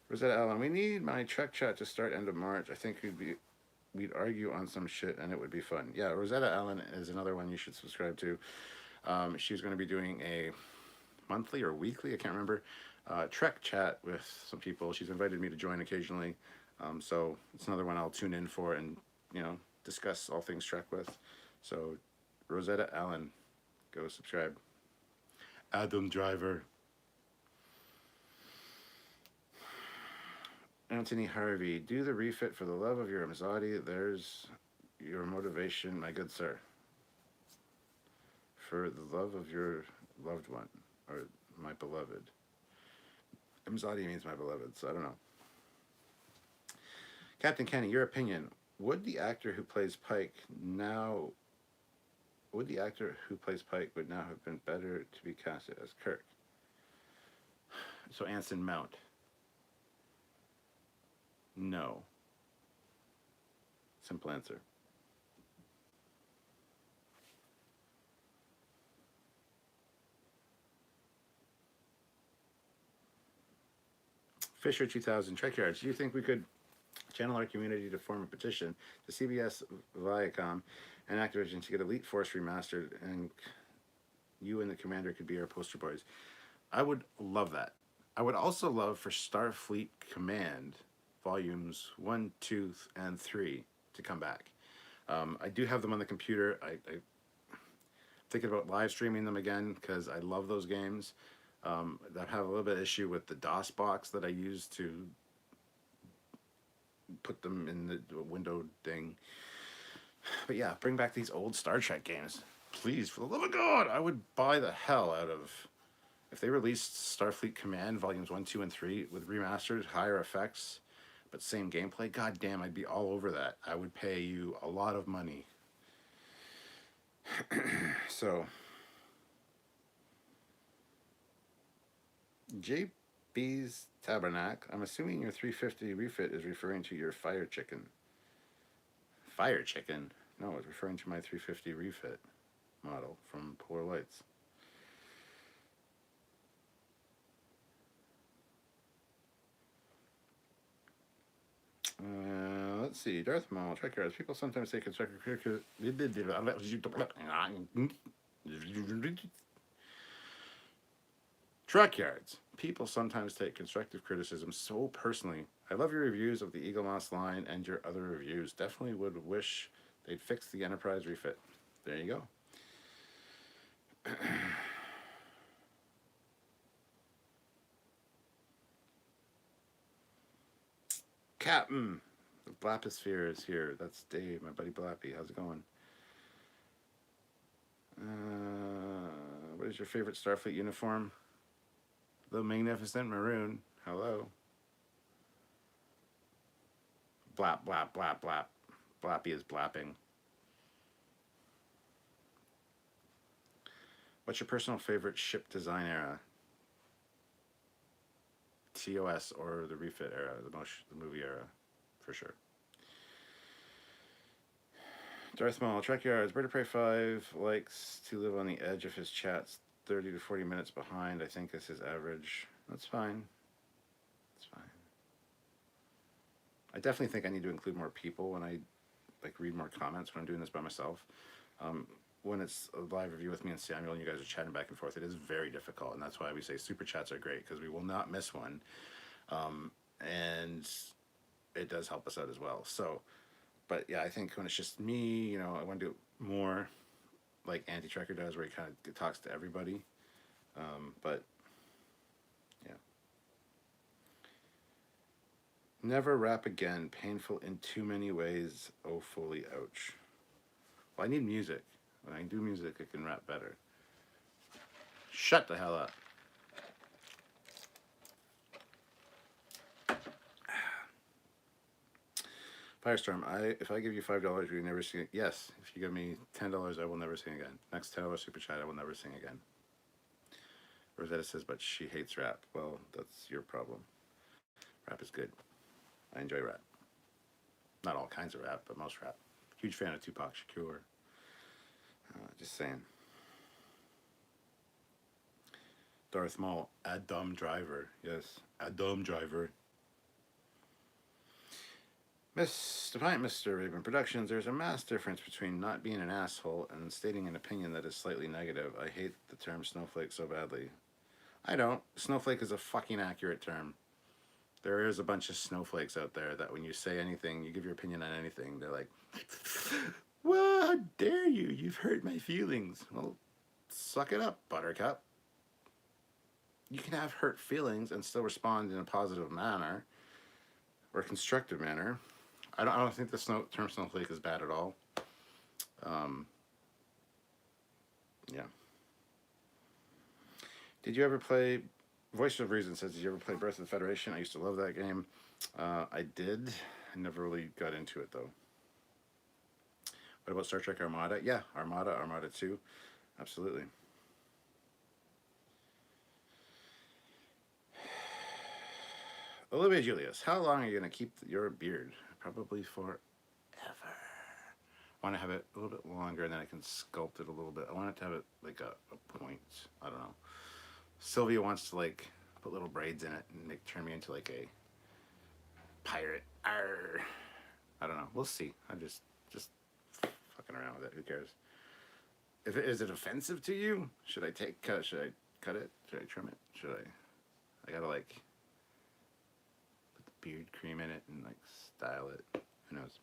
Rosetta Allen. We need my Trek chat to start end of March. I think we'd argue on some shit and it would be fun. Yeah, Rosetta Allen is another one you should subscribe to. She's going to be doing a monthly or weekly, I can't remember, Trek chat with some people. She's invited me to join occasionally. So it's another one I'll tune in for and, discuss all things Trek with. So Rosetta Allen, go subscribe. Adam Driver. Anthony Harvey, do the refit for the love of your Amzadi. There's your motivation, my good sir. For the love of your loved one, or my beloved. Amzadi means my beloved, so I don't know. Captain Kenny, your opinion. Would the actor who plays Pike would now have been better to be casted as Kirk? So Anson Mount. No. Simple answer. Fisher 2000, Trekyards. Do you think we could channel our community to form a petition to CBS, Viacom, and Activision to get Elite Force remastered, and you and the commander could be our poster boys? I would love that. I would also love for Starfleet Command volumes 1, 2, and 3 to come back. I do have them on the computer. I'm thinking about live streaming them again because I love those games. I have a little bit of issue with the DOS box that I use to put them in the window thing. But yeah, bring back these old Star Trek games. Please, for the love of God, I would buy the hell out of... If they released Starfleet Command Volumes 1, 2, and 3 with remastered, higher effects, but same gameplay, god damn, I'd be all over that. I would pay you a lot of money. So... JB's Tabernacle. I'm assuming your 350 refit is referring to your Fire Chicken. Fire Chicken? No, it's referring to my 350 refit model from Polar Lights. Let's see. Darth Maul, Trekyards. People sometimes say constructive criticism. Trekyards. People sometimes take constructive criticism so personally. I love your reviews of the Eagle Moss line and your other reviews. Definitely would wish they'd fix the Enterprise refit. There you go. Captain, the Blaposphere is here. That's Dave, my buddy Blappy. How's it going? What is your favorite Starfleet uniform? The Magnificent Maroon. Hello. Blap, blap, blap, blap. Blappy is blapping. What's your personal favorite ship design era? TOS or the refit era, the movie era, for sure. Darth Maul, Trekyards, Bird of Prey 5 likes to live on the edge of his chats, 30 to 40 minutes behind. I think is his average. That's fine. That's fine. I definitely think I need to include more people when I read more comments when I'm doing this by myself. When it's a live review with me and Samuel and you guys are chatting back and forth, it is very difficult, and that's why we say super chats are great, because we will not miss one. And it does help us out as well. So, but yeah, I think when it's just me, I want to do more like Anti-Trekker does, where he kind of talks to everybody. But yeah, never rap again. Painful in too many ways. Oh, Foley, ouch. Well, I need music. When I do music, I can rap better. Shut the hell up. Firestorm, if I give you $5, will you never sing it? Yes. If you give me $10, I will never sing again. Next $10 super chat, I will never sing again. Rosetta says, but she hates rap. Well, that's your problem. Rap is good. I enjoy rap. Not all kinds of rap, but most rap. Huge fan of Tupac Shakur. Just saying. Darth Maul, a dumb driver. Yes, a dumb driver. Mr. Raven Productions, there's a mass difference between not being an asshole and stating an opinion that is slightly negative. I hate the term snowflake so badly. I don't. Snowflake is a fucking accurate term. There is a bunch of snowflakes out there that when you say anything, you give your opinion on anything, they're like, well, how dare you? You've hurt my feelings. Well, suck it up, buttercup. You can have hurt feelings and still respond in a positive manner or constructive manner. I don't think the term snowflake is bad at all. Yeah. Did you ever play? Voice of Reason says, did you ever play Birth of the Federation? I used to love that game. I did. I never really got into it though. What about Star Trek Armada? Yeah, Armada 2. Absolutely. Olivia Julius, how long are you going to keep your beard? Probably forever. I want to have it a little bit longer and then I can sculpt it a little bit. I want it to have it like a point. I don't know. Sylvia wants to like put little braids in it and turn me into like a pirate. Arr. I don't know. We'll see. I'm just fucking around with it. Who cares? Is it offensive to you? Should I should I cut it? Should I trim it? Should I gotta like put the beard cream in it and like style it. Who knows?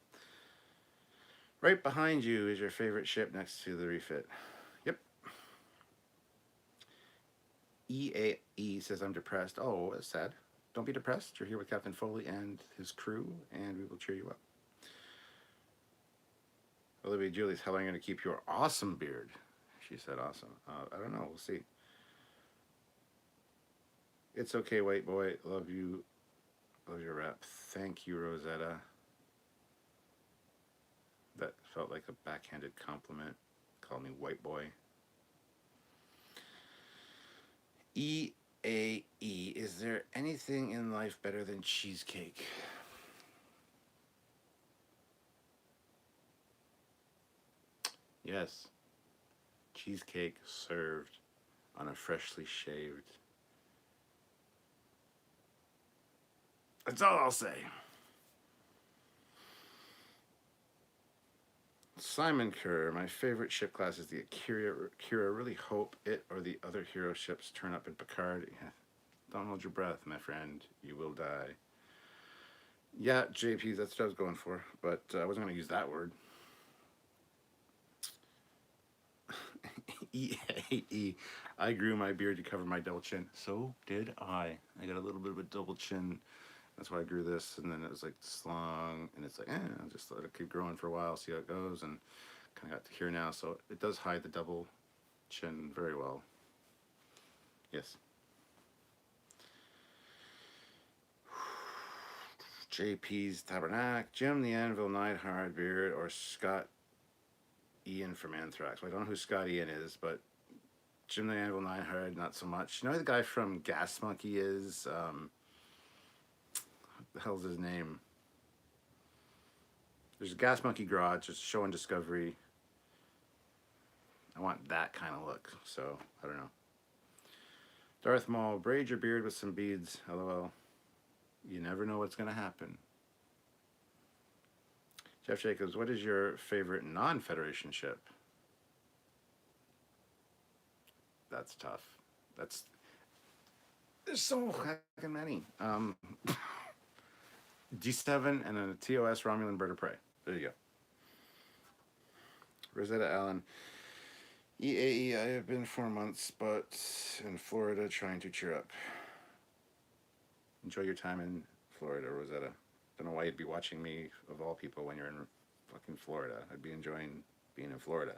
Right behind you is your favorite ship next to the refit. Yep. EAE says, I'm depressed. Oh, that's sad. Don't be depressed. You're here with Captain Foley and his crew, and we will cheer you up. Olivia Julie's, how long are you going to keep your awesome beard? She said awesome. I don't know. We'll see. It's okay, white boy. Love you. Love your rap. Thank you, Rosetta. That felt like a backhanded compliment. Call me white boy. EAE, is there anything in life better than cheesecake? Yes. Cheesecake served on a freshly shaved. That's all I'll say. Simon Kerr, my favorite ship class is the Akira. Really hope it or the other hero ships turn up in Picard. Yeah. Don't hold your breath, my friend. You will die. Yeah, JP, that's what I was going for, but I wasn't going to use that word. EAE. I grew my beard to cover my double chin. So did I. I got a little bit of a double chin. That's why I grew this, and then it was like this long, and it's like, I'll just let it keep growing for a while, see how it goes, and kind of got to here now, so it does hide the double chin very well. Yes. JP's Tabernacle, Jim the Anvil Neidhard beard, or Scott Ian from Anthrax. Well, I don't know who Scott Ian is, but Jim the Anvil Neidhard, not so much. You know who the guy from Gas Monkey is? What the hell's his name? There's a Gas Monkey garage, just showing Discovery. I want that kind of look, so I don't know. Darth Maul, braid your beard with some beads, lol. You never know what's going to happen. Jeff Jacobs, what is your favorite non-Federation ship? That's tough. There's so fucking many. D7 and a TOS Romulan bird of prey. There you go. Rosetta Allen. EAE, I have been 4 months, but in Florida trying to cheer up. Enjoy your time in Florida, Rosetta. Don't know why you'd be watching me, of all people, when you're in fucking Florida. I'd be enjoying being in Florida.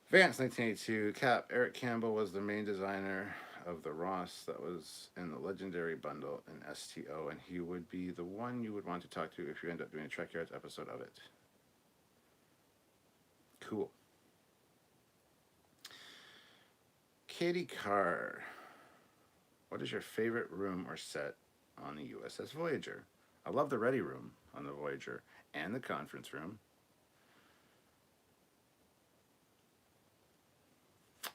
Vance, 1982. Cap, Eric Campbell was the main designer of the Ross that was in the Legendary Bundle in STO, and he would be the one you would want to talk to if you end up doing a Trekyards episode of it. Cool. Katie Carr. What is your favorite room or set on the USS Voyager? I love the Ready Room on the Voyager and the conference room.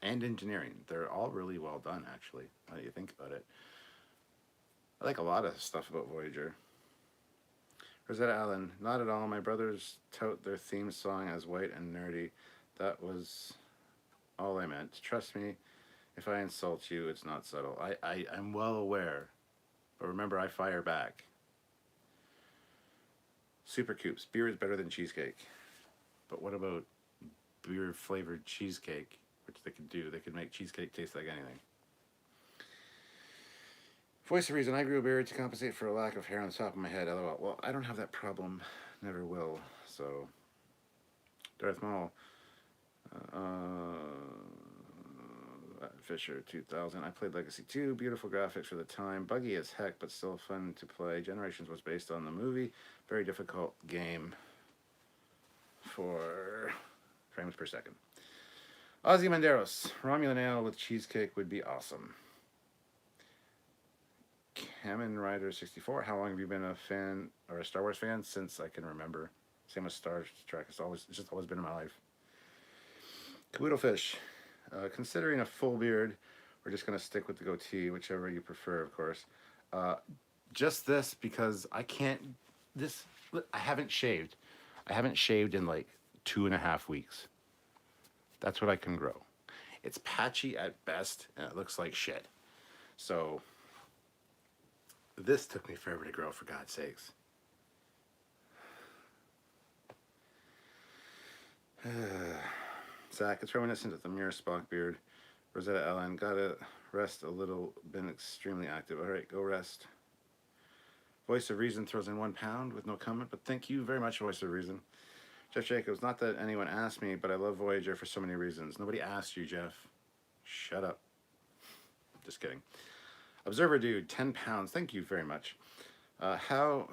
And engineering. They're all really well done, actually, now that you think about it. I like a lot of stuff about Voyager. Rosetta Allen, not at all. My brothers tout their theme song as white and nerdy. That was all I meant. Trust me, if I insult you, it's not subtle. I'm well aware, but remember, I fire back. Super Coops, beer is better than cheesecake. But what about beer-flavored cheesecake? Which they could do. They could make cheesecake taste like anything. Voice of reason, I grew a beard to compensate for a lack of hair on the top of my head. LOL. Well, I don't have that problem. Never will. So, Darth Maul. Fisher 2000. I played Legacy 2. Beautiful graphics for the time. Buggy as heck, but still fun to play. Generations was based on the movie. Very difficult game for frames per second. Ozzy Manderos. Romulan ale with cheesecake would be awesome. Kamen Rider 64. How long have you been a fan or a Star Wars fan? Since I can remember. Same with Star Trek. It's just always been in my life. Caboodle Fish. Considering a full beard, we're just going to stick with the goatee, whichever you prefer, of course. Just this because I can't. I haven't shaved. I haven't shaved in like 2.5 weeks. That's what I can grow. It's patchy at best, and it looks like shit. So, this took me forever to grow, for God's sakes. Zach, it's reminiscent of the Mirror Spock beard. Rosetta Allen, gotta rest a little, been extremely active. Alright, go rest. Voice of Reason throws in £1 with no comment, but thank you very much, Voice of Reason. Jeff Jacobs, not that anyone asked me, but I love Voyager for so many reasons. Nobody asked you, Jeff. Shut up. Just kidding. Observer Dude, £10. Thank you very much. How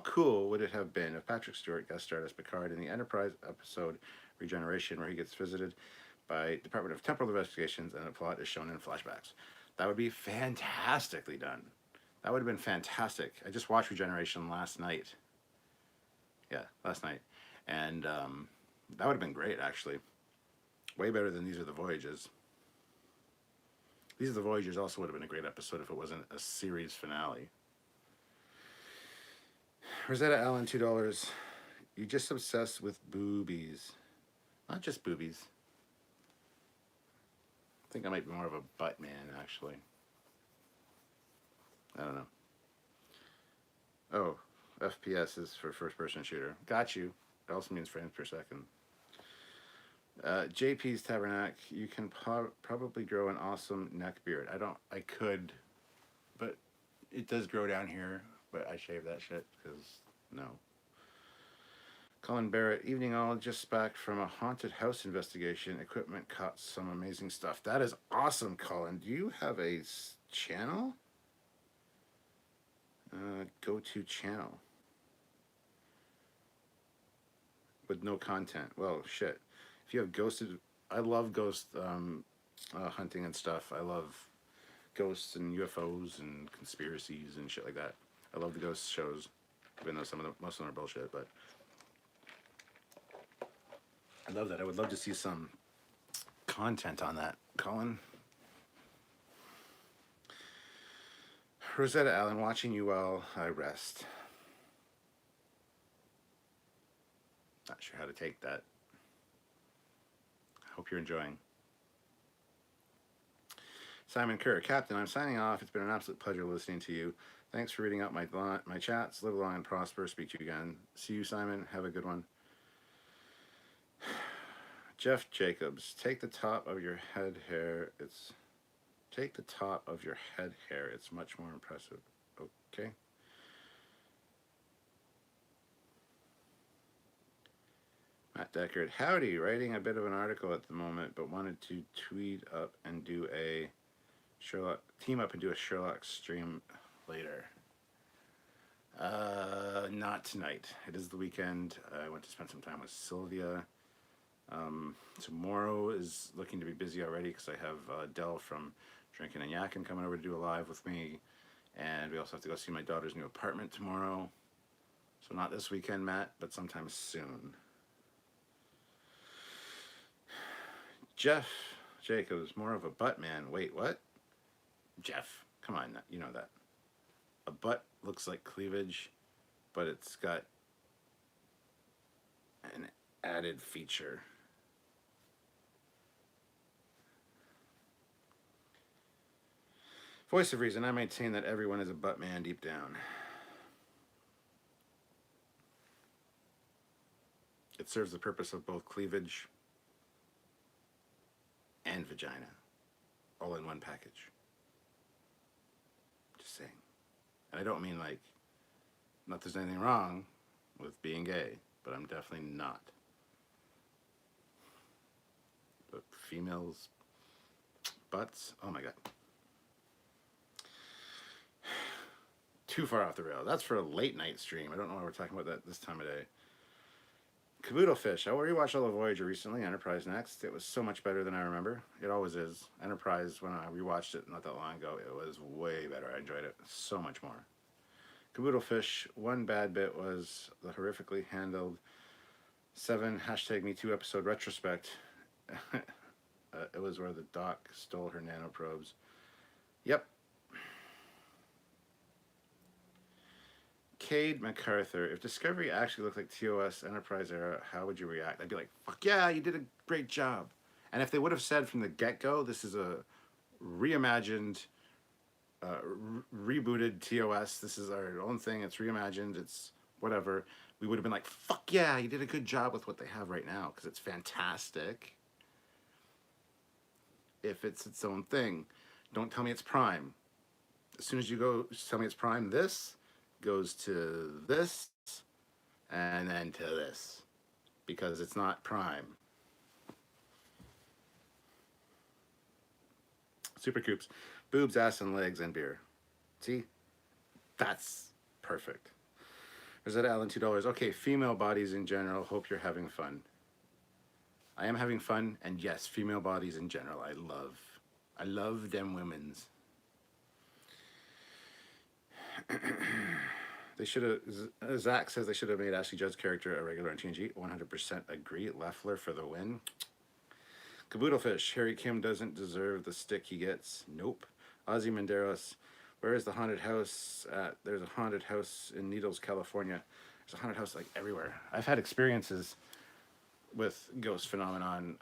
cool would it have been if Patrick Stewart guest starred as Picard in the Enterprise episode Regeneration, where he gets visited by Department of Temporal Investigations and the plot is shown in flashbacks? That would be fantastically done. That would have been fantastic. I just watched Regeneration last night. Yeah, last night. And that would have been great, actually. Way better than These Are the Voyages. These Are the Voyages also would have been a great episode if it wasn't a series finale. Rosetta Allen, $2. You just obsessed with boobies. Not just boobies. I think I might be more of a butt man, actually. I don't know. Oh, FPS is for first-person shooter. Got you. It also means frames per second. JP's Tabernacle. You can probably grow an awesome neck beard. I could, but it does grow down here. But I shave that shit because no. Colin Barrett, evening all, just back from a haunted house investigation. Equipment caught some amazing stuff. That is awesome, Colin. Do you have a channel? Go to channel. With no content. Well, shit. If you have ghosted, I love ghost hunting and stuff. I love ghosts and UFOs and conspiracies and shit like that. I love the ghost shows, even though most of them are bullshit, but I love that. I would love to see some content on that, Colin. Rosetta Allen, watching you while I rest. Not sure how to take that. Hope you're enjoying. Simon Kerr, Captain, I'm signing off. It's been an absolute pleasure listening to you. Thanks for reading out my chats. Live long and prosper. Speak to you again. See you, Simon. Have a good one. Jeff Jacobs, take the top of your head hair. Take the top of your head hair. It's much more impressive. Okay. Matt Deckard, howdy. Writing a bit of an article at the moment, but wanted to tweet up and do a team up and do a Sherlock stream later. Not tonight. It is the weekend. I went to spend some time with Sylvia. Tomorrow is looking to be busy already because I have Dell from Drinking and Yakking coming over to do a live with me, and we also have to go see my daughter's new apartment tomorrow. So not this weekend, Matt, but sometime soon. Jeff Jacobs, more of a butt man. Wait, what? Jeff, come on, you know that. A butt looks like cleavage, but it's got an added feature. Voice of reason, I maintain that everyone is a butt man deep down. It serves the purpose of both cleavage and vagina, all in one package. Just saying. And I don't mean like, not there's anything wrong with being gay, but I'm definitely not. But females, butts, oh my God. Too far off the rail. That's for a late night stream. I don't know why we're talking about that this time of day. Caboodle Fish. I rewatched all of Voyager recently. Enterprise next. It was so much better than I remember. It always is. Enterprise, when I rewatched it not that long ago, it was way better. I enjoyed it so much more. Caboodle Fish. One bad bit was the horrifically handled 7 #MeToo episode retrospect. It was where the doc stole her nanoprobes. Yep. Cade MacArthur, if Discovery actually looked like TOS Enterprise era, how would you react? I'd be like, fuck yeah, you did a great job. And if they would have said from the get-go, this is a reimagined, rebooted TOS, this is our own thing, it's reimagined, it's whatever, we would have been like, fuck yeah, you did a good job with what they have right now, because it's fantastic. If it's its own thing. Don't tell me it's Prime. As soon as you go tell me it's Prime, this goes to this and then to this because it's not Prime. Super Coops, boobs, ass, and legs, and beer. See? That's perfect. Is that Alan $2? Okay, female bodies in general. Hope you're having fun. I am having fun, and yes, female bodies in general. I love them women's. They should have. Zach says they should have made Ashley Judd's character a regular on TNG. 100% agree. Leffler for the win. Caboodlefish. Harry Kim doesn't deserve the stick he gets. Nope. Ozzy Menderos. Where is the haunted house at? There's a haunted house in Needles, California. There's a haunted house like everywhere. I've had experiences with ghost phenomenon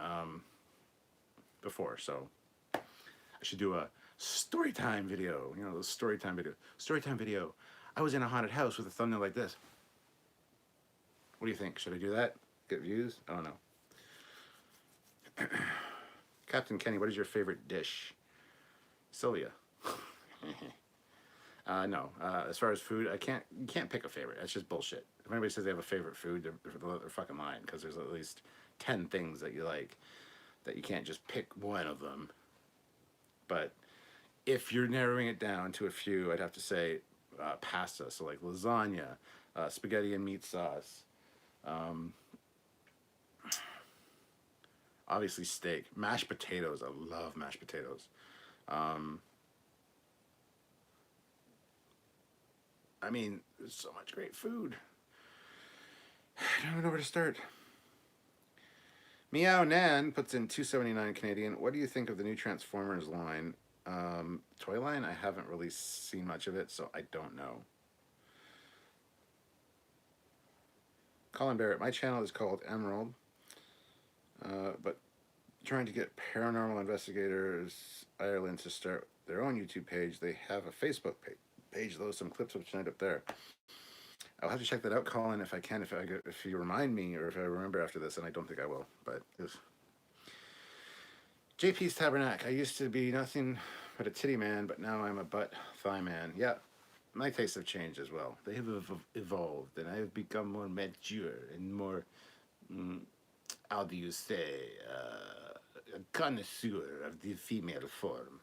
before, so I should do a story time video. You know, those story time video. Story time video. I was in a haunted house with a thumbnail like this. What do you think? Should I do that? Get views? I don't know. Captain Kenny, what is your favorite dish? Sylvia. No. As far as food, you can't pick a favorite. That's just bullshit. If anybody says they have a favorite food, they're fucking lying, because there's at least 10 things that you like that you can't just pick one of them. But if you're narrowing it down to a few, I'd have to say pasta, so like lasagna, spaghetti and meat sauce, obviously steak, mashed potatoes. I love mashed potatoes. I mean, there's so much great food. I don't know where to start. Meow Nan puts in $2.79 Canadian. What do you think of the new Transformers line? Toy line? I haven't really seen much of it, so I don't know. Colin Barrett, my channel is called Emerald, but trying to get Paranormal Investigators Ireland to start their own YouTube page. They have a Facebook page though. Some clips have turned up there. I'll have to check that out, Colin, if I can. If you remind me, or if I remember after this, and I don't think I will. But JP's Tabernacle. I used to be nothing but a titty man, but now I'm a butt thigh man. Yeah, my tastes have changed as well. They have evolved, and I have become more mature and more, mm, how do you say, a connoisseur of the female form.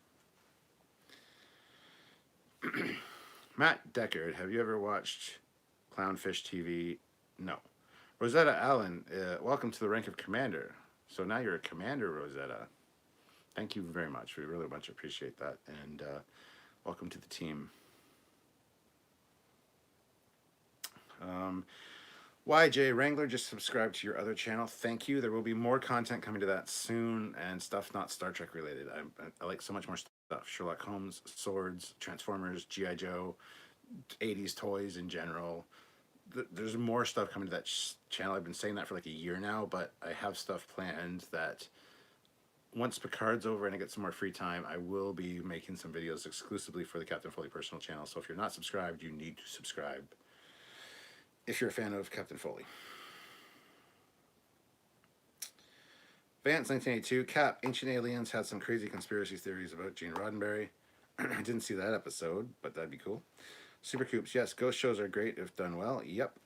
Matt Deckard, have you ever watched Clownfish TV? No. Rosetta Allen, welcome to the rank of commander. So now you're a commander, Rosetta. Thank you very much. We really much appreciate that. And welcome to the team. YJ Wrangler, just subscribe to your other channel. Thank you. There will be more content coming to that soon, and stuff not Star Trek related. I like so much more stuff. Sherlock Holmes, swords, Transformers, G.I. Joe, 80s toys in general. There's more stuff coming to that channel. I've been saying that for like a year now, but I have stuff planned that once Picard's over and I get some more free time, I will be making some videos exclusively for the Captain Foley personal channel. So if you're not subscribed, you need to subscribe if you're a fan of Captain Foley. Vance 1982, Cap, Ancient Aliens had some crazy conspiracy theories about Gene Roddenberry. I didn't see that episode, but that'd be cool. Super Coops, yes, ghost shows are great if done well. Yep.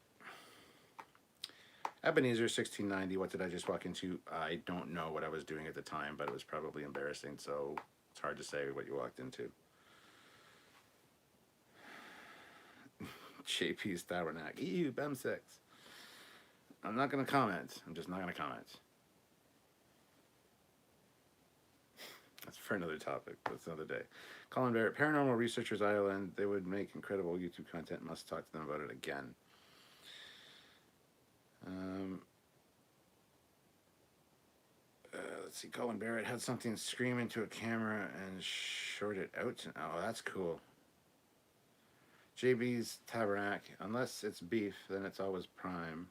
Ebenezer 1690, what did I just walk into? I don't know what I was doing at the time, but it was probably embarrassing, so it's hard to say what you walked into. JP's Tabernacle. Ew, BEM6. I'm not going to comment. I'm just not going to comment. That's for another topic. That's another day. Colin Barrett, Paranormal Researchers Island. They would make incredible YouTube content. Must talk to them about it again. Let's see. Colin Barrett had something scream into a camera and short it out. Oh, that's cool. JB's Tabernacle. Unless it's beef, then it's always prime.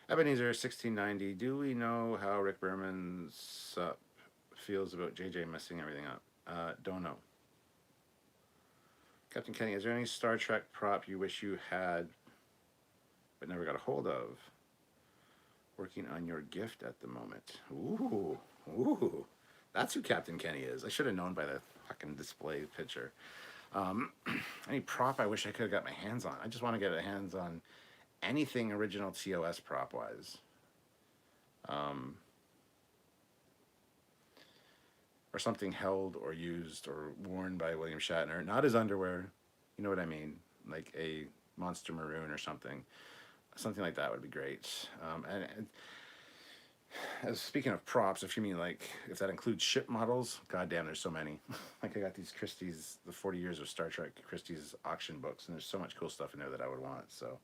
Ebenezer 1690. Do we know how Rick Berman's feels about JJ messing everything up? Don't know. Captain Kenny, is there any Star Trek prop you wish you had but never got a hold of? Working on your gift at the moment. Ooh. That's who Captain Kenny is. I should have known by the fucking display picture. Any prop I wish I could have got my hands on. I just want to get my hands on anything original TOS prop wise. Or something held or used or worn by William Shatner. Not his underwear. You know what I mean? Like a Monster Maroon or something. Something like that would be great. And as speaking of props, if you mean like, if that includes ship models, goddamn, there's so many. Like I got these Christie's, the 40 years of Star Trek Christie's auction books, and there's so much cool stuff in there that I would want, so.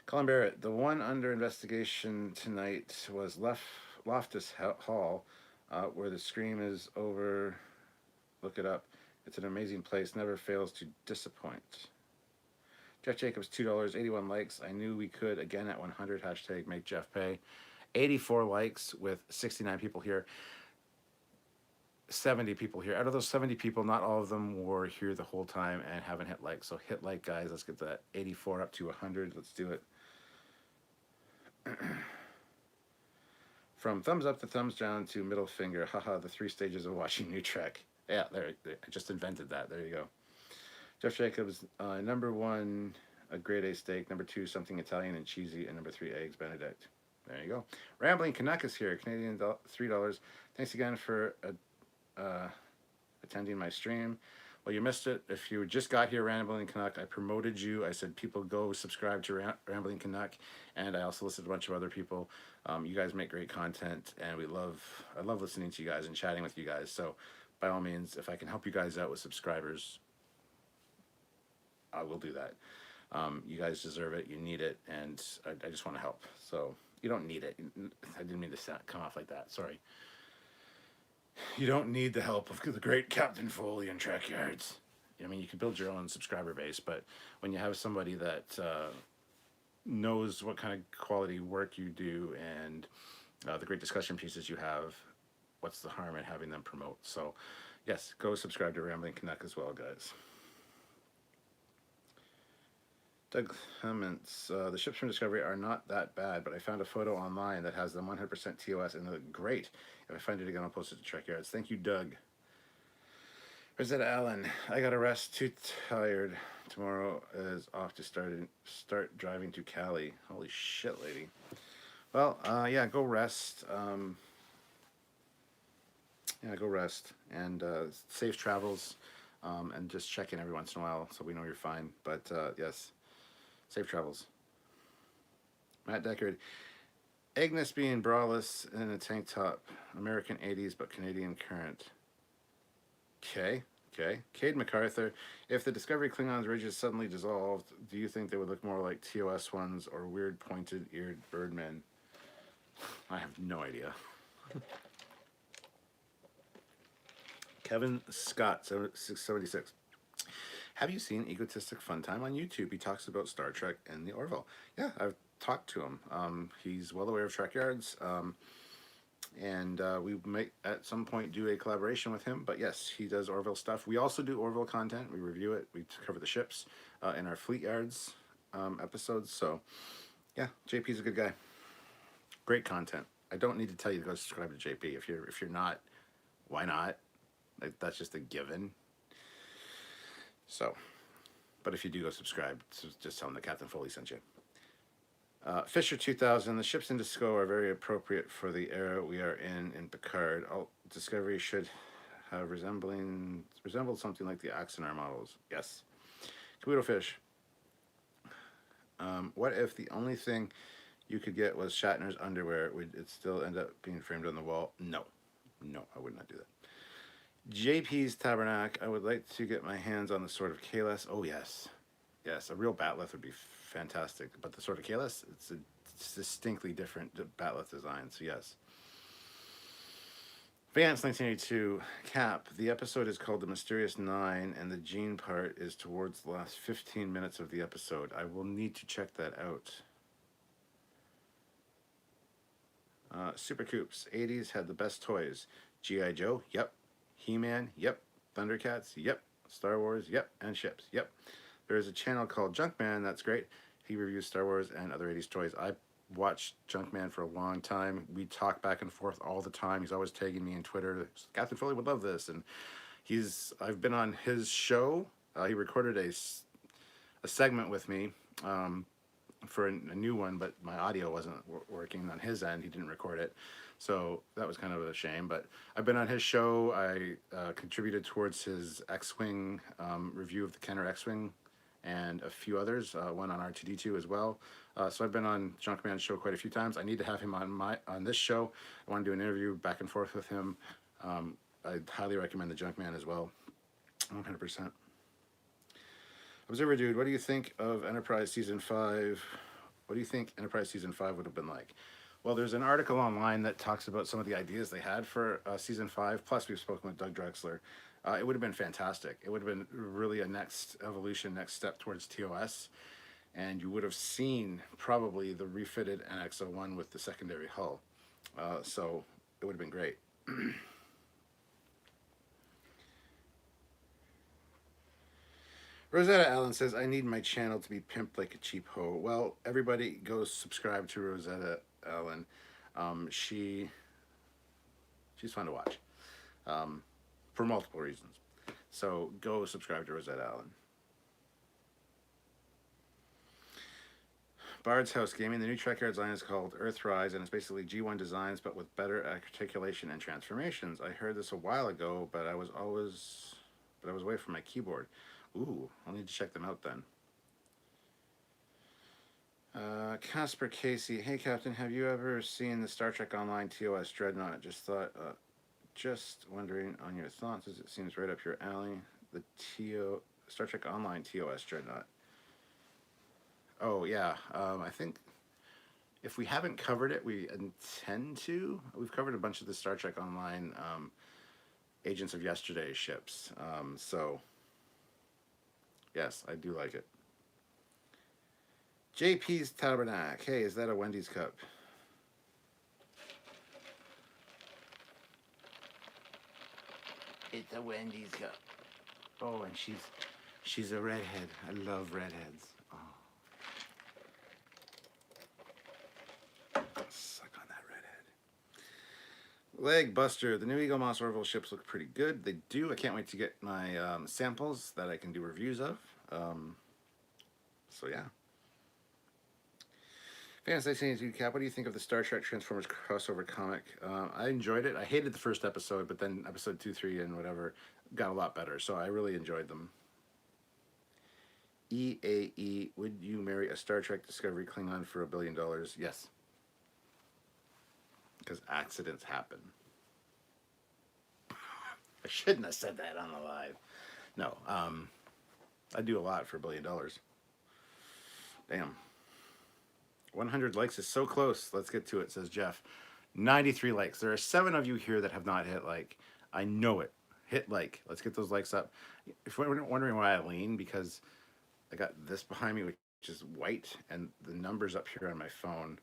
Colin Barrett, the one under investigation tonight was Loftus Hall, where the scream is over. Look it up. It's an amazing place, never fails to disappoint. Jeff Jacobs, $2, 81 likes. I knew we could, again at 100, hashtag make Jeff pay. 84 likes with 69 people here. 70 people here. Out of those 70 people, not all of them were here the whole time and haven't hit like. So hit like, guys. Let's get that 84 up to 100. Let's do it. From thumbs up to thumbs down to middle finger. Haha, the 3 stages of watching new Trek. Yeah, there. I just invented that. There you go. Jeff Jacobs, number 1, a grade A steak. Number 2, something Italian and cheesy. And number 3, eggs Benedict. There you go. Rambling Canuck is here. Canadian $3. Thanks again for attending my stream. Well, you missed it. If you just got here, Rambling Canuck, I promoted you. I said people go subscribe to Rambling Canuck, and I also listed a bunch of other people. You guys make great content, and I love listening to you guys and chatting with you guys. So, by all means, if I can help you guys out with subscribers, I will do that. You guys deserve it. You need it, and I just want to help. So you don't need it. I didn't mean to come off like that. Sorry. You don't need the help of the great Captain Foley and Trekyards. I mean, you can build your own subscriber base, but when you have somebody that knows what kind of quality work you do and the great discussion pieces you have. What's the harm in having them promote? So, yes, go subscribe to Rambling Canuck as well, guys. Doug comments, the ships from Discovery are not that bad, but I found a photo online that has them 100% TOS and they look great. If I find it again, I'll post it to Trekyards. Thank you, Doug. Rosetta Allen, I gotta rest, too tired. Tomorrow is off to start driving to Cali. Holy shit, lady. Well, yeah, go rest. Yeah, go rest and safe travels, and just check in every once in a while so we know you're fine. But yes, safe travels. Matt Deckard, Agnes being braless in a tank top, American 80s but Canadian current. Okay. Cade MacArthur, if the Discovery Klingons ridges suddenly dissolved, do you think they would look more like TOS ones or weird pointed eared birdmen? I have no idea. Kevin Scott, 676. Have you seen Egotistic Fun Time on YouTube? He talks about Star Trek and the Orville. Yeah, I've talked to him. He's well aware of Trekyards. And we might at some point do a collaboration with him. But yes, he does Orville stuff. We also do Orville content. We review it. We cover the ships in our Fleet Yards episodes. So yeah, JP's a good guy. Great content. I don't need to tell you to go subscribe to JP. If you're not, why not? Like, that's just a given. So, but if you do go subscribe, just tell him that Captain Foley sent you. Fisher 2000, the ships in Disco are very appropriate for the era we are in Picard. Discovery should have resembled something like the Axonar models. Yes. Kabuto Fish. What if the only thing you could get was Shatner's underwear? Would it still end up being framed on the wall? No, I would not do that. JP's Tabernacle, I would like to get my hands on the Sword of Kahless. Oh, yes. Yes, a real batleth would be fantastic. But the Sword of Kahless, it's a distinctly different batleth design, so yes. Vance 1982, Cap, the episode is called The Mysterious Nine, and the Gene part is towards the last 15 minutes of the episode. I will need to check that out. Super Coops, 80s had the best toys. G.I. Joe, yep. He-Man, yep. Thundercats, yep. Star Wars, yep. And ships, yep. There is a channel called Junkman, that's great. He reviews Star Wars and other 80s toys. I watched Junkman for a long time. We talk back and forth all the time. He's always tagging me in Twitter. Captain Foley would love this. And I've been on his show. He recorded a segment with me for a new one, but my audio wasn't working on his end. He didn't record it. So that was kind of a shame, but I've been on his show. I contributed towards his X-Wing review of the Kenner X-Wing and a few others, one on R2-D2 as well. So I've been on Junkman's show quite a few times. I need to have him on this show. I want to do an interview back and forth with him. I highly recommend the Junkman as well, 100%. Observer Dude, what do you think of Enterprise Season 5? What do you think Enterprise Season 5 would have been like? Well, there's an article online that talks about some of the ideas they had for Season 5, plus we've spoken with Doug Drexler. It would have been fantastic. It would have been really a next evolution, next step towards TOS. And you would have seen probably the refitted NX-01 with the secondary hull. So it would have been great. Rosetta Allen says, I need my channel to be pimped like a cheap hoe. Well, everybody go subscribe to Rosetta Allen. She's fun to watch for multiple reasons. So go subscribe to Rosetta Allen. Bard's House Gaming. The new Trekyards line is called Earthrise, and it's basically G1 designs, but with better articulation and transformations. I heard this a while ago, but I was away from my keyboard. Ooh, I'll need to check them out then. Casper Casey, hey Captain, have you ever seen the Star Trek Online TOS Dreadnought? Just wondering on your thoughts, as it seems right up your alley. The Star Trek Online TOS Dreadnought. Oh yeah, I think if we haven't covered it, we intend to. We've covered a bunch of the Star Trek Online Agents of Yesterday ships, so yes, I do like it. JP's Tabernacle. Hey, is that a Wendy's cup? It's a Wendy's cup. Oh, and she's a redhead. I love redheads. Oh. Suck on that redhead. Leg Buster. The new Eagle Moss Orville ships look pretty good. They do. I can't wait to get my samples that I can do reviews of. So yeah. Fans, I say to you, Cap, what do you think of the Star Trek Transformers crossover comic? I enjoyed it. I hated the first episode, but then episode 2, 3, and whatever got a lot better. So I really enjoyed them. EAE, would you marry a Star Trek Discovery Klingon for $1 billion? Yes. Because accidents happen. I shouldn't have said that on the live. No, I'd do a lot for $1 billion. Damn. 100 likes is so close. Let's get to it, says Jeff. 93 likes. There are 7 of you here that have not hit like. I know it. Hit like. Let's get those likes up. If you're wondering why I lean, because I got this behind me, which is white, and the numbers up here on my phone.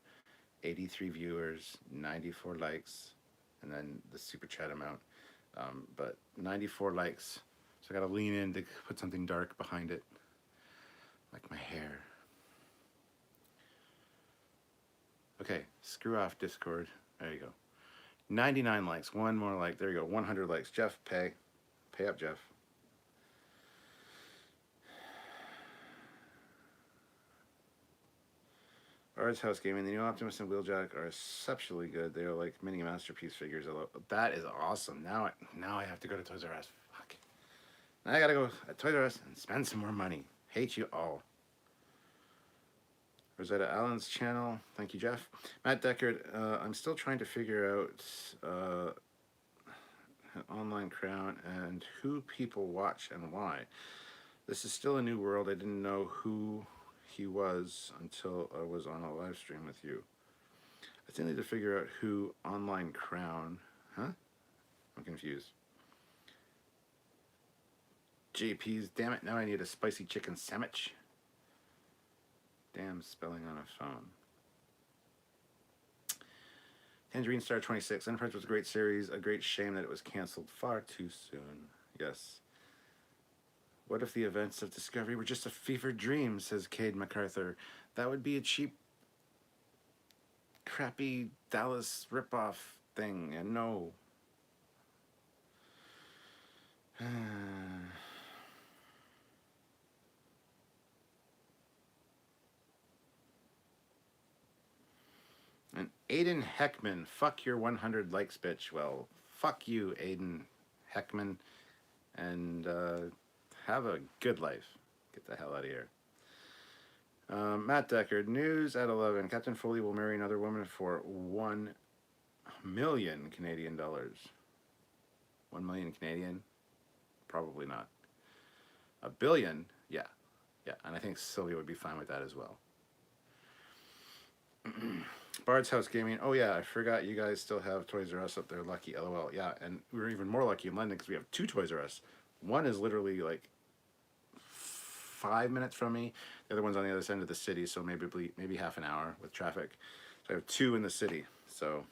83 viewers, 94 likes, and then the super chat amount. But 94 likes. So I got to lean in to put something dark behind it, like my hair. Okay, screw off Discord. There you go. 99 likes. One more like. There you go. 100 likes. Jeff, pay. Pay up, Jeff. Arts House Gaming. The new Optimus and Wheeljack are exceptionally good. They are like mini masterpiece figures. That is awesome. Now I have to go to Toys R Us. Fuck. Now I gotta go to Toys R Us and spend some more money. Hate you all. Rosetta Allen's channel. Thank you, Jeff. Matt Deckard. I'm still trying to figure out online crown and who people watch and why. This is still a new world. I didn't know who he was until I was on a live stream with you. I still need to figure out who online crown. Huh? I'm confused. JP's. Damn it. Now I need a spicy chicken sandwich. Damn spelling on a phone. Tangerine Star 26. Enterprise was a great series. A great shame that it was canceled far too soon. Yes. What if the events of Discovery were just a fevered dream, says Cade MacArthur. That would be a cheap, crappy Dallas ripoff thing, and no. And Aiden Heckman, fuck your 100 likes, bitch. Well, fuck you, Aiden Heckman, and have a good life. Get the hell out of here. Matt Deckard, news at 11. Captain Foley will marry another woman for 1 million Canadian dollars. 1 million Canadian? Probably not. $1 billion? Yeah. Yeah, and I think Sylvia would be fine with that as well. Bard's House Gaming. Oh yeah, I forgot you guys still have Toys R Us up there. Lucky, LOL. Yeah, and we're even more lucky in London because we have 2 Toys R Us. One is literally like 5 minutes from me. The other one's on the other side of the city, so maybe half an hour with traffic. So I have 2 in the city. So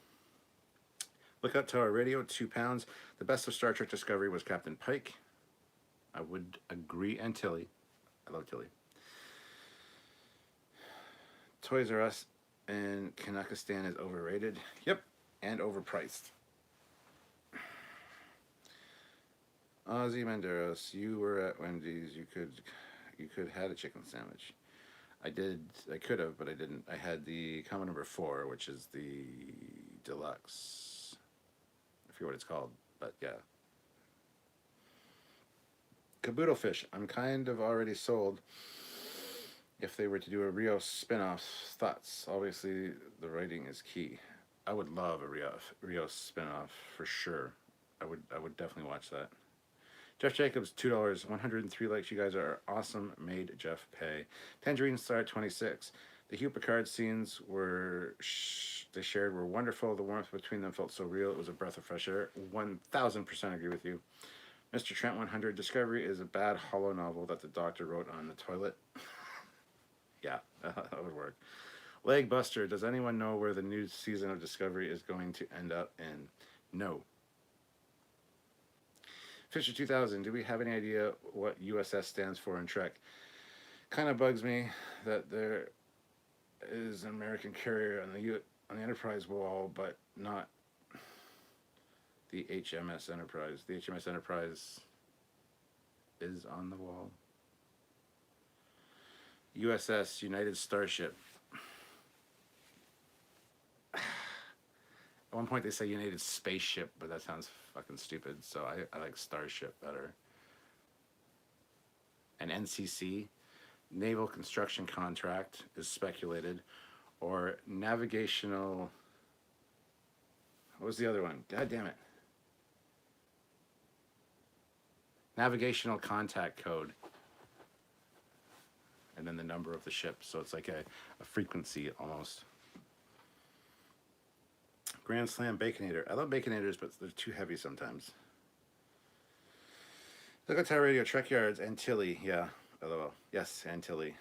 look up Tower Radio, £2. The best of Star Trek Discovery was Captain Pike. I would agree, and Tilly. I love Tilly. Toys R Us in Kanakistan is overrated. Yep, and overpriced. Ozzy Manderos, you were at Wendy's. You could had a chicken sandwich. I could have, but I didn't. I had the combo number 4, which is the deluxe. I forget what it's called, but yeah. Caboodle Fish, I'm kind of already sold. If they were to do a Rio spin-off, thoughts? Obviously, the writing is key. I would love a Rio spin-off for sure. I would definitely watch that. Jeff Jacobs, $2, 103 likes. You guys are awesome. Made Jeff pay. Tangerine Star 26. The Hugh Picard scenes they shared were wonderful. The warmth between them felt so real. It was a breath of fresh air. 1000% agree with you. Mr. Trent 100. Discovery is a bad hollow novel that the Doctor wrote on the toilet. Yeah, that would work. Leg Buster, does anyone know where the new season of Discovery is going to end up in? No. Fisher 2000, do we have any idea what USS stands for in Trek? Kind of bugs me that there is an American carrier on the Enterprise wall, but not the HMS Enterprise. The HMS Enterprise is on the wall. USS United Starship. At one point they say United Spaceship, but that sounds fucking stupid. So I like Starship better. And NCC, Naval Construction Contract, is speculated, or navigational. What was the other one? God damn it. Navigational contact code. And then the number of the ship. So it's like a frequency almost. Grand Slam Baconator. I love Baconators, but they're too heavy sometimes. Look at Tower Radio, Trekyards, and Tilly. Yeah, LOL. Yes, and Tilly.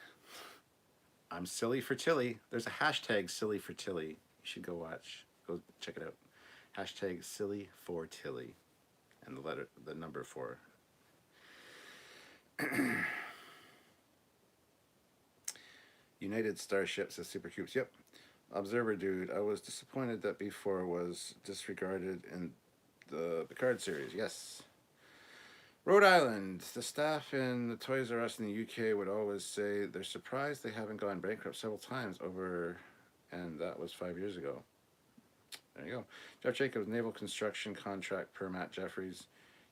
I'm silly for Tilly. There's a hashtag silly for Tilly. You should go watch. Go check it out. Hashtag silly for Tilly. And the number 4. United Starship says Super Cubes. Yep. Observer Dude, I was disappointed that B4 was disregarded in the Picard series. Yes. Rhode Island, the staff in the Toys R Us in the UK would always say they're surprised they haven't gone bankrupt several times over, and that was 5 years ago. There you go. Jeff Jacobs, Naval Construction Contract per Matt Jeffries.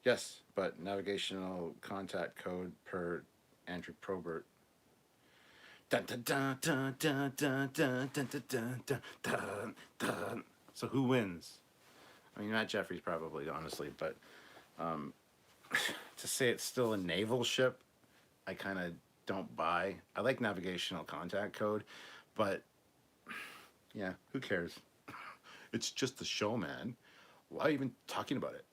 Yes, but navigational contact code per Andrew Probert. Dun, dun, dun, dun, dun, dun, dun, dun, dun, dun, dun, dun. So who wins? I mean, Matt Jeffries probably, honestly, but to say it's still a naval ship, I kind of don't buy. I like navigational contact code, but yeah, who cares? It's just a show, man. Why even talking about it?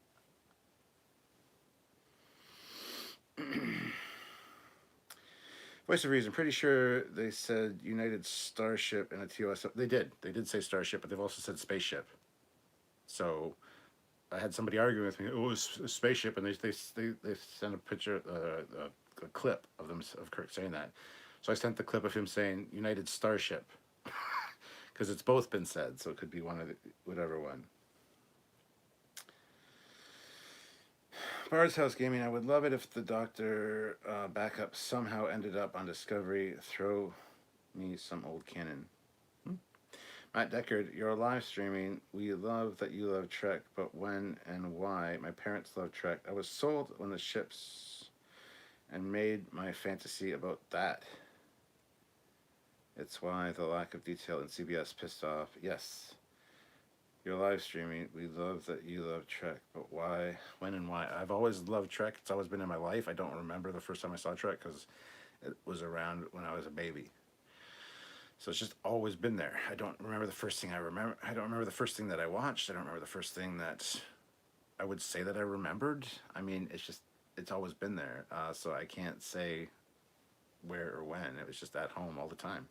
Voice of Reason, pretty sure they said United Starship in a TOS. They did. They did say Starship, but they've also said Spaceship. So I had somebody arguing with me. Oh, it's a spaceship, and they sent a picture, a clip of them of Kirk saying that. So I sent the clip of him saying United Starship, because it's both been said. So it could be one of whatever one. Bard's House Gaming. I would love it if the Doctor backup somehow ended up on Discovery. Throw me some old canon. Matt Deckard, you're live streaming. We love that you love Trek, but when and why? My parents love Trek. I was sold when the ships and made my fantasy about that. It's why the lack of detail in CBS pissed off. Yes. You're live streaming. We love that you love Trek, but why? When and why? I've always loved Trek. It's always been in my life. I don't remember the first time I saw Trek because it was around when I was a baby. So it's just always been there. I don't remember the first thing I remember. I don't remember the first thing that I watched. I don't remember the first thing that I would say that I remembered. I mean, it's always been there. So I can't say where or when. It was just at home all the time.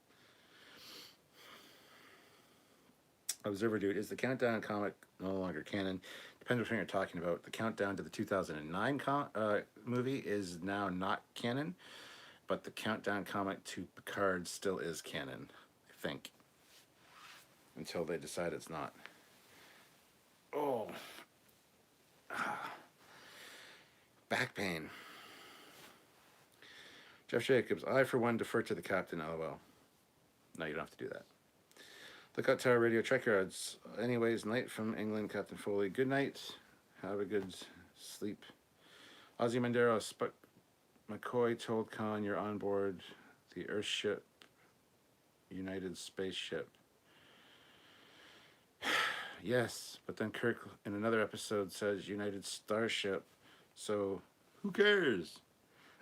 Observer Dude, is the Countdown comic no longer canon? Depends which one you're talking about. The Countdown to the 2009 movie is now not canon, but the Countdown comic to Picard still is canon, I think, until they decide it's not. Oh, back pain. Jeff Jacobs, I for one defer to the captain, LOL. No, you don't have to do that. Look out Tower Radio, Trekyards. Anyways, night from England, Captain Foley. Good night. Have a good sleep. Ozzy Manderos, but McCoy told Khan you're on board the Earthship United Spaceship. Yes, but then Kirk in another episode says United Starship. So who cares?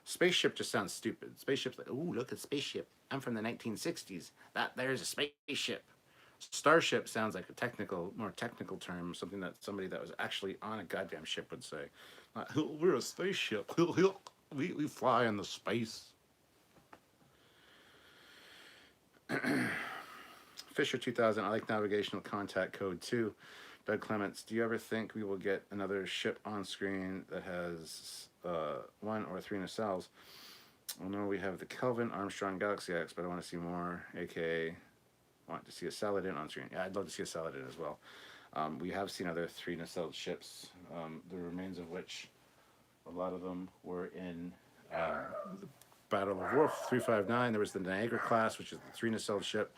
Spaceship just sounds stupid. Spaceship's like, ooh, look at spaceship. I'm from the 1960s. There's a spaceship. Starship sounds like a more technical term, something that somebody that was actually on a goddamn ship would say. We're a spaceship. We fly in the space. Fisher 2000, I like navigational contact code 2. Doug Clements, do you ever think we will get another ship on screen that has 1 or 3 nacelles? Well, no, we have the Kelvin Armstrong Galaxy X, but I want to see more, aka want to see a Saladin on screen. Yeah, I'd love to see a Saladin as well. We have seen other 3 nacelled ships, the remains of which, a lot of them were in the Battle of Wolf 359. There was the Niagara class, which is the 3 nacelled ship.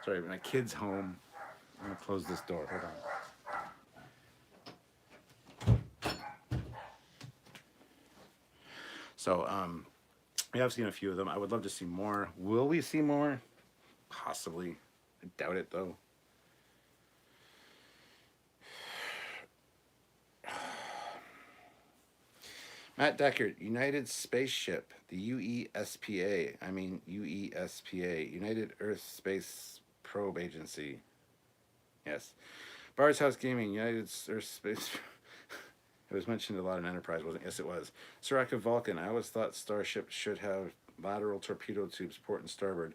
Sorry, my kid's home. I'm going to close this door. Hold on. So, we have seen a few of them. I would love to see more. Will we see more? Possibly. I doubt it, though. Matt Deckard, United Spaceship, the UESPA. I mean, UESPA, United Earth Space Probe Agency. Yes. Bard's House Gaming, United Earth Space. It was mentioned a lot in Enterprise, wasn't it? Yes, it was. Soraka Vulcan. I always thought starships should have lateral torpedo tubes, port and starboard.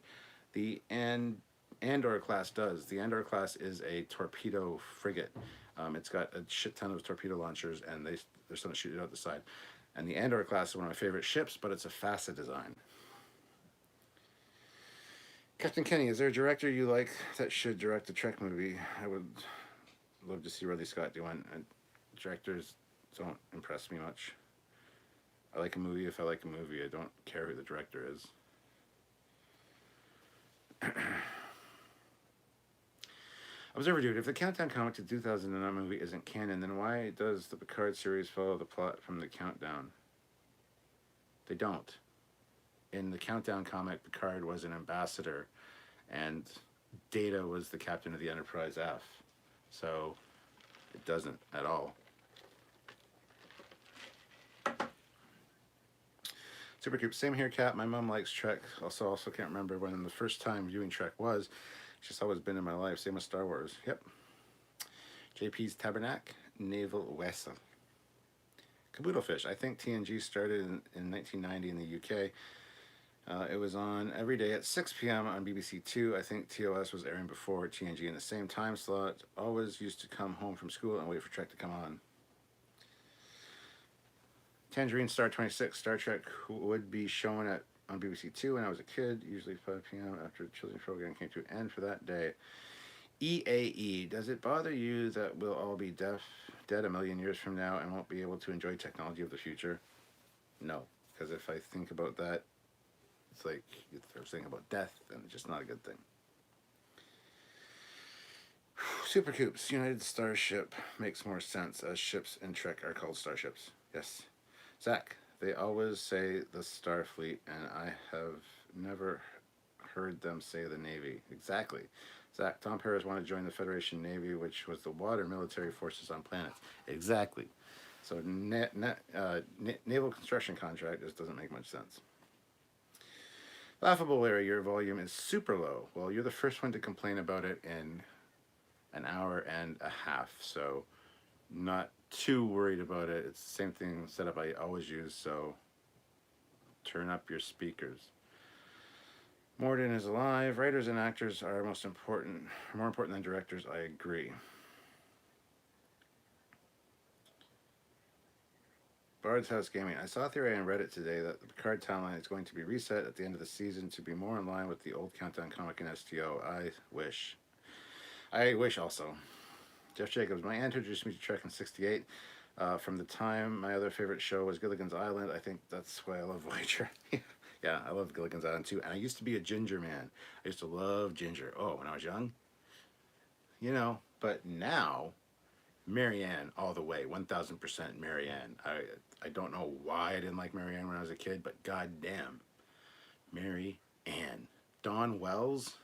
The Andor class does. The Andor class is a torpedo frigate. It's got a shit ton of torpedo launchers, and there's something to shoot it out the side. And the Andor class is one of my favorite ships, but it's a FASA design. Captain Kenny, is there a director you like that should direct a Trek movie? I would love to see Ridley Scott do one. Directors don't impress me much. I like a movie if I like a movie. I don't care who the director is. Observer Dude, if the Countdown comic to 2009 movie isn't canon, then why does the Picard series follow the plot from the Countdown? They don't. In the Countdown comic, Picard was an ambassador, and Data was the captain of the Enterprise F. So, it doesn't at all. Supercoop, same here, Cat. My mom likes Trek. Also can't remember when the first time viewing Trek was. It's just always been in my life. Same with Star Wars. Yep. JP's Tabernacle, Naval Vessel. Caboodlefish. I think TNG started in 1990 in the UK. It was on every day at 6 p.m. on BBC Two. I think TOS was airing before TNG in the same time slot. Always used to come home from school and wait for Trek to come on. Tangerine Star 26, Star Trek would be shown on BBC Two when I was a kid, usually 5 p.m. after the children's program came to an end for that day. EAE, does it bother you that we'll all be dead a million years from now and won't be able to enjoy technology of the future? No, because if I think about that, it's like if I was thinking about death, then it's just not a good thing. Supercoops, United Starship makes more sense as ships in Trek are called starships. Yes. Zach, they always say the Starfleet, and I have never heard them say the Navy. Exactly. Zach, Tom Paris wanted to join the Federation Navy, which was the water military forces on planets. Exactly. So naval construction contract just doesn't make much sense. Laughable Larry, your volume is super low. Well, you're the first one to complain about it in an hour and a half, so not too worried about it. It's the same thing setup I always use, so turn up your speakers. Morden is alive. Writers and actors are more important than directors. I agree. Bard's House Gaming. I saw a theory on Reddit today that the Picard timeline is going to be reset at the end of the season to be more in line with the old Countdown comic and STO. I wish. I wish also. Jeff Jacobs, my aunt introduced me to Trek in '68. From the time my other favorite show was Gilligan's Island. I think that's why I love Voyager. Yeah, I love Gilligan's Island too. And I used to be a ginger man. I used to love ginger. Oh, when I was young. You know, but now, Marianne all the way. 1000% Marianne. I don't know why I didn't like Marianne when I was a kid, but goddamn, Marianne. Dawn Wells.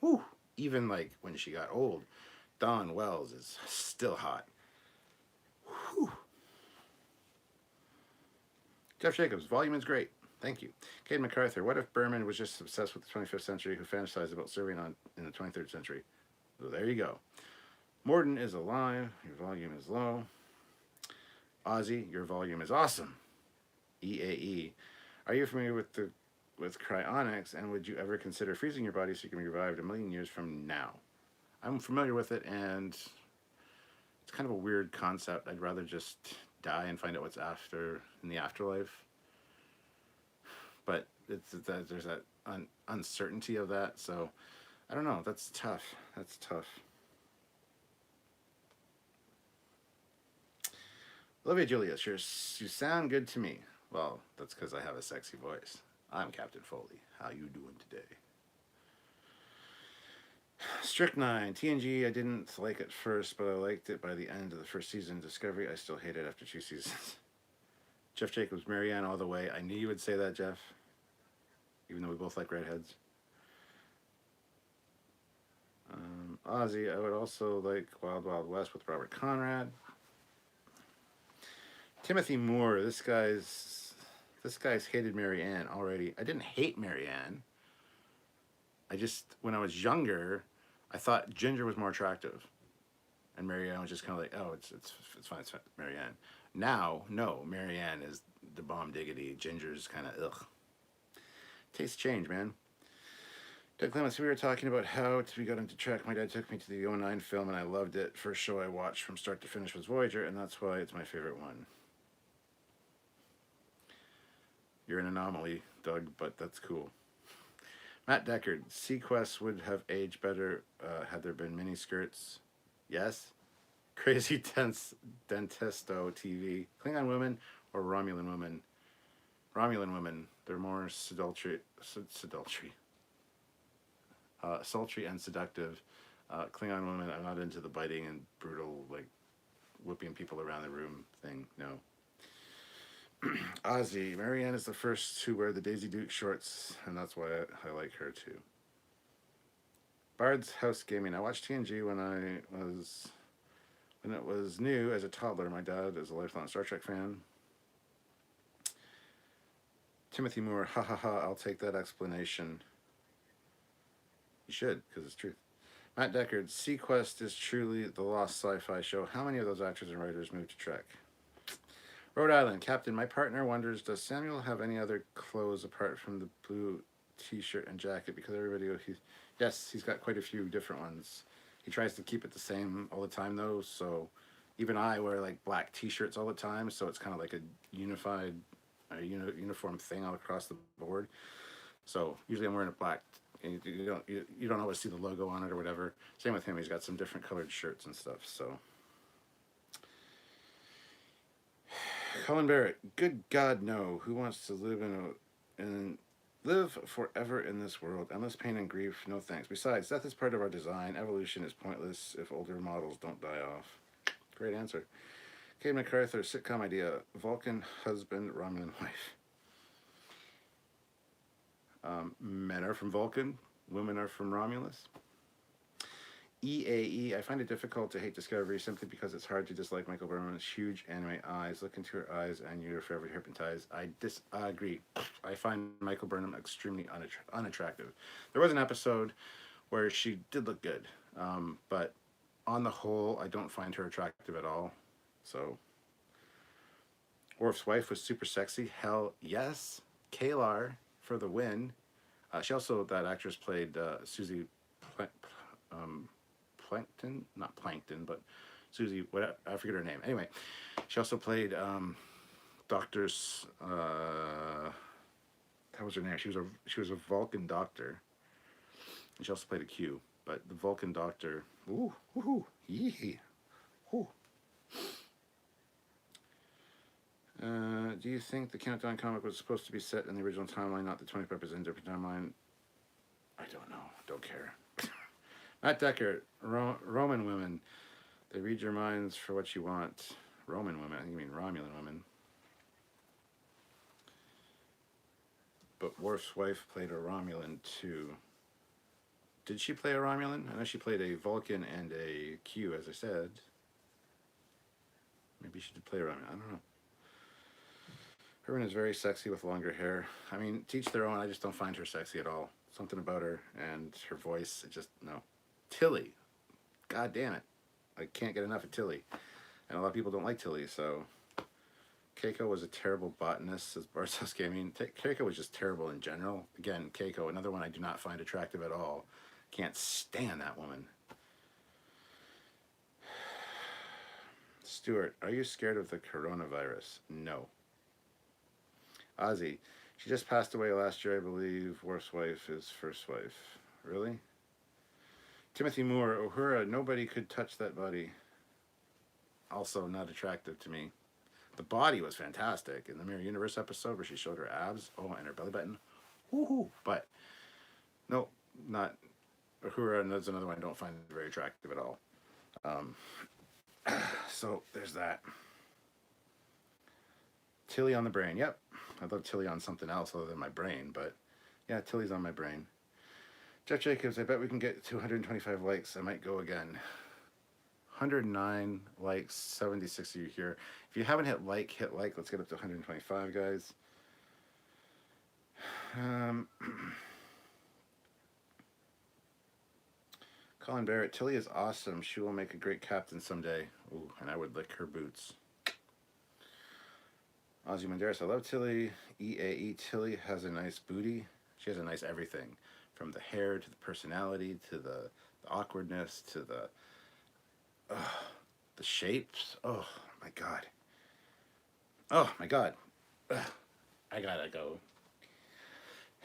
Whew. Even like when she got old. Dawn Wells is still hot. Whew. Jeff Jacobs, volume is great. Thank you. Cade MacArthur, what if Berman was just obsessed with the 25th century who fantasized about serving in the 23rd century? So there you go. Morden is alive. Your volume is low. Ozzy, your volume is awesome. EAE. Are you familiar with the with cryonics, and would you ever consider freezing your body so you can be revived a million years from now? I'm familiar with it, and it's kind of a weird concept. I'd rather just die and find out what's after in the afterlife. But there's that uncertainty of that, so I don't know. That's tough. That's tough. Olivia Julius, you sound good to me. Well, that's because I have a sexy voice. I'm Captain Foley. How you doing today? Strychnine, TNG, I didn't like it first, but I liked it by the end of the first season. Discovery, I still hate it after 2 seasons. Jeff Jacobs, Marianne all the way. I knew you would say that, Jeff. Even though we both like redheads. Ozzy, I would also like Wild Wild West with Robert Conrad. Timothy Moore, this guy's hated Marianne already. I didn't hate Marianne. I just, when I was younger, I thought Ginger was more attractive, and Marianne was just kind of like, oh, it's fine, it's fine, Marianne. Now, no, Marianne is the bomb diggity. Ginger's kind of ugh. Tastes change, man. Doug Clements, we were talking about how we got into Trek. My dad took me to the 09 film, and I loved it. First show I watched from start to finish was Voyager, and that's why it's my favorite one. You're an anomaly, Doug, but that's cool. Matt Deckard, Sequest would have aged better had there been mini skirts. Yes. Crazy Tense Dentisto TV. Klingon women or Romulan women? Romulan women. They're more sultry and seductive. Klingon women, I'm not into the biting and brutal, like, whipping people around the room thing. No. Ozzy, Marianne is the first to wear the Daisy Duke shorts, and that's why I like her too. Bard's House Gaming. I watched TNG when it was new as a toddler. My dad is a lifelong Star Trek fan. Timothy Moore, ha ha ha, I'll take that explanation. You should, because it's truth. Matt Deckard, Sequest is truly the lost sci-fi show. How many of those actors and writers moved to Trek? Rhode Island, Captain, my partner wonders, does Samuel have any other clothes apart from the blue t-shirt and jacket? Because everybody, yes, he's got quite a few different ones. He tries to keep it the same all the time, though, so even I wear, like, black t-shirts all the time, so it's kind of like a unified, uniform thing all across the board. So usually I'm wearing a black, and you don't always see the logo on it or whatever. Same with him, he's got some different colored shirts and stuff, so... Colin Barrett, good God, no. Who wants to live live forever in this world? Endless pain and grief, no thanks. Besides, death is part of our design. Evolution is pointless if older models don't die off. Great answer. Kate MacArthur, sitcom idea. Vulcan husband, Romulan wife. Men are from Vulcan. Women are from Romulus. EAE, I find it difficult to hate Discovery simply because it's hard to dislike Michael Burnham's huge anime eyes. Look into her eyes and you're forever hypnotized. I disagree. I find Michael Burnham extremely unattractive. There was an episode where she did look good, but on the whole, I don't find her attractive at all. So, Worf's wife was super sexy. Hell yes. Kalar for the win. She also, that actress played Susie Plankton, not Plankton, but Susie, what I forget her name. Anyway, she also played Doctor's. That was her name. She was a Vulcan doctor. And she also played a Q. But the Vulcan doctor. Ooh, woohoo, yee, ooh. Do you think the Countdown comic was supposed to be set in the original timeline, not the 25% different timeline? I don't know. Don't care. Matt Decker, Roman women. They read your minds for what you want. Roman women. I think you mean Romulan women. But Worf's wife played a Romulan too. Did she play a Romulan? I know she played a Vulcan and a Q, as I said. Maybe she did play a Romulan. I don't know. Herman is very sexy with longer hair. I mean, to each their own. I just don't find her sexy at all. Something about her and her voice, it just, no. Tilly. God damn it. I can't get enough of Tilly. And a lot of people don't like Tilly, so... Keiko was a terrible botanist, says Bartos Gaming. Keiko was just terrible in general. Again, Keiko, another one I do not find attractive at all. Can't stand that woman. Stuart, are you scared of the coronavirus? No. Ozzy, she just passed away last year, I believe. Worst wife is first wife. Really? Timothy Moore, Uhura, nobody could touch that body. Also not attractive to me. The body was fantastic in the Mirror Universe episode where she showed her abs, and her belly button. Woohoo! But no, not Uhura, and that's another one I don't find very attractive at all. So there's that. Tilly on the brain. Yep, I'd love Tilly on something else other than my brain, but yeah, Tilly's on my brain. Jeff Jacobs, I bet we can get to 125 likes. I might go again. 109 likes, 76 of you here. If you haven't hit like, hit like. Let's get up to 125, guys. Colin Barrett, Tilly is awesome. She will make a great captain someday. Ooh, and I would lick her boots. Ozzy Menderes, I love Tilly. EAE, Tilly has a nice booty. She has a nice everything. From the hair to the personality to the awkwardness to the shapes. Oh my god. Oh my god. I gotta go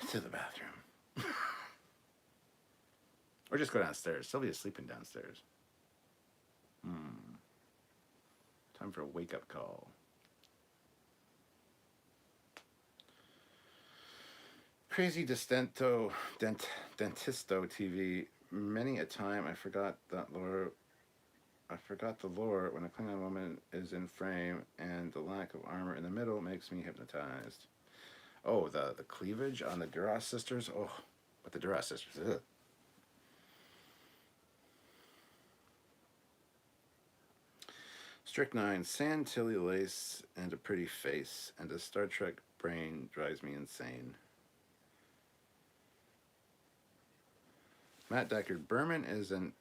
to the bathroom. Or just go downstairs. Sylvia's sleeping downstairs. Time for a wake-up call. Crazy Dentisto TV. Many a time I forgot the lore when a Klingon woman is in frame, and the lack of armor in the middle makes me hypnotized. Oh, the cleavage on the Duras sisters. Oh, but the Duras sisters. Ugh. Strychnine, sand, Tilly lace, and a pretty face, and a Star Trek brain drives me insane. Matt Deckard, Berman is an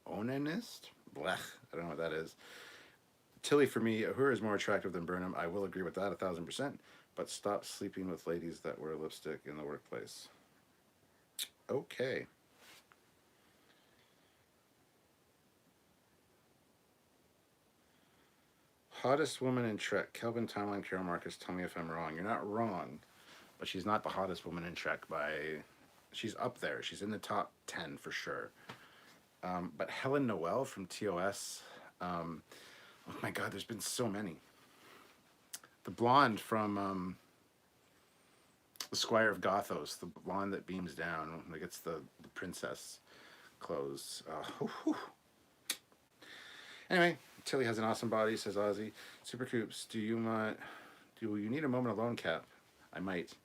onanist? Blech, I don't know what that is. Tilly, for me, Uhura is more attractive than Burnham. I will agree with that 1,000%, but stop sleeping with ladies that wear lipstick in the workplace. Okay. Hottest woman in Trek, Kelvin Timeline, Carol Marcus, tell me if I'm wrong. You're not wrong, but she's not the hottest woman in Trek by... She's up there. She's in the top 10 for sure. But Helen Noel from TOS. Oh my god, there's been so many. The blonde from The Squire of Gothos. The blonde that beams down. Like it's the princess clothes. Anyway, Tilly has an awesome body, says Ozzy. Super Coops, do you need a moment alone, Cap? I might.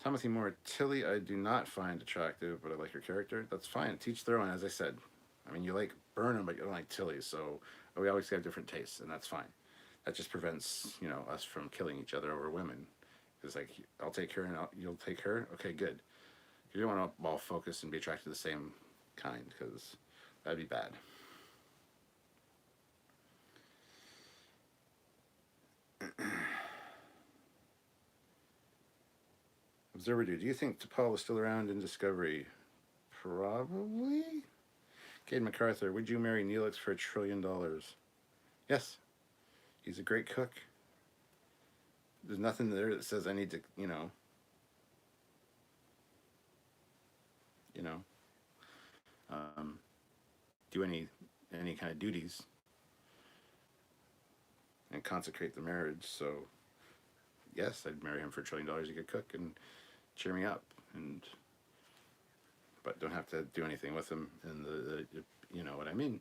Timothy Moore, Tilly I do not find attractive, but I like her character. That's fine. Teach their own, as I said. I mean, you like Burnham, but you don't like Tilly, so we always have different tastes, and that's fine. That just prevents, us from killing each other over women. It's like, I'll take her and you'll take her? Okay, good. You don't want to all focus and be attracted to the same kind, because that'd be bad. Observer Dude, do you think T'Pol is still around in Discovery? Probably. Cade MacArthur, would you marry Neelix for $1 trillion? Yes. He's a great cook. There's nothing there that says I need to, do any kind of duties and consecrate the marriage. So, yes, I'd marry him for $1 trillion. He could cook and cheer me up, but don't have to do anything with him in the you know what I mean,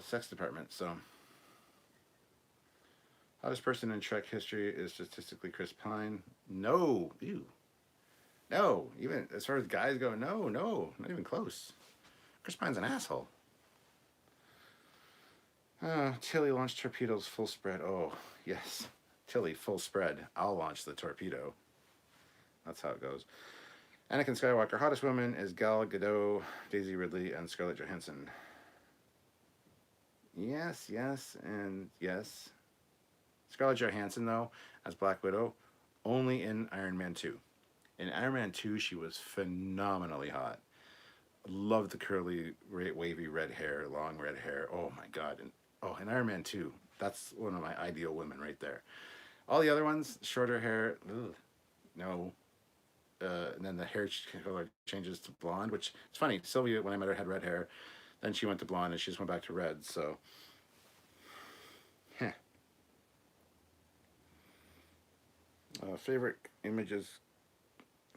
sex department. So, hottest person in Trek history is statistically Chris Pine. No, ew, no. Even as far as guys go, no, not even close. Chris Pine's an asshole. Tilly launched torpedoes full spread. Oh yes, Tilly full spread. I'll launch the torpedo. That's how it goes. Anakin Skywalker, hottest woman is Gal Gadot, Daisy Ridley, and Scarlett Johansson. Yes, and yes. Scarlett Johansson, though, as Black Widow, only in Iron Man 2. In Iron Man 2, she was phenomenally hot. Loved the curly, wavy red hair, long red hair. Oh my god! And oh, in Iron Man 2, that's one of my ideal women right there. All the other ones, shorter hair, ugh, no. And then the hair color changes to blonde, which it's funny. Sylvia, when I met her, had red hair. Then she went to blonde, and she just went back to red. So, heh. Favorite images.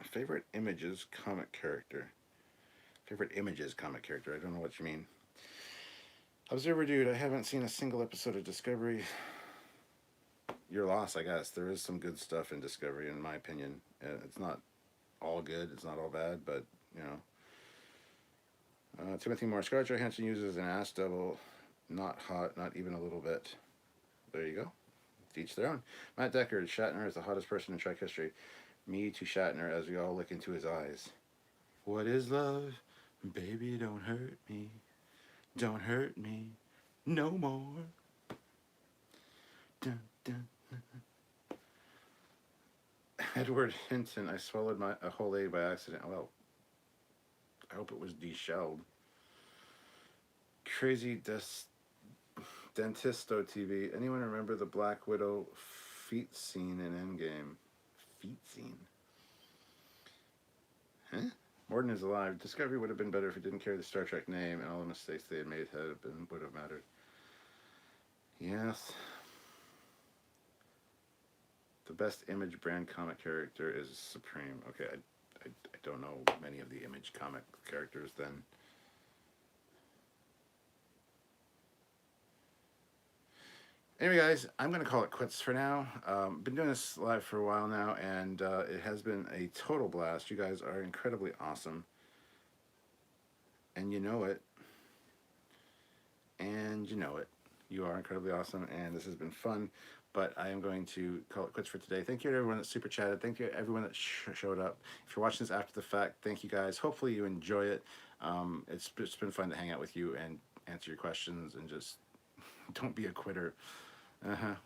Favorite images comic character. Favorite images comic character. I don't know what you mean. Observer Dude, I haven't seen a single episode of Discovery. Your loss, I guess. There is some good stuff in Discovery, in my opinion. It's not all good. It's not all bad, but, you know. Timothy Moore. Scarlett Johansson uses an ass double. Not hot, not even a little bit. There you go. To each their own. Matt Deckard. Shatner is the hottest person in Trek history. Me to Shatner as we all look into his eyes. What is love? Baby, don't hurt me. Don't hurt me no more. Dun, dun. Edward Hinton. I swallowed a whole egg by accident. Well, I hope it was deshelled. Crazy Dentisto TV. Anyone remember the Black Widow feet scene in Endgame? Feet scene? Huh? Morden is alive. Discovery would have been better if it didn't carry the Star Trek name, and all the mistakes they had made would have mattered. Yes. The best Image brand comic character is Supreme. Okay, I don't know many of the Image comic characters then. Anyway, guys, I'm going to call it quits for now. Been doing this live for a while now, and it has been a total blast. You guys are incredibly awesome. And you know it. And you know it. You are incredibly awesome, and this has been fun. But I am going to call it quits for today. Thank you to everyone that super chatted. Thank you to everyone that showed up. If you're watching this after the fact, thank you guys. Hopefully you enjoy it. It's been fun to hang out with you and answer your questions and just don't be a quitter.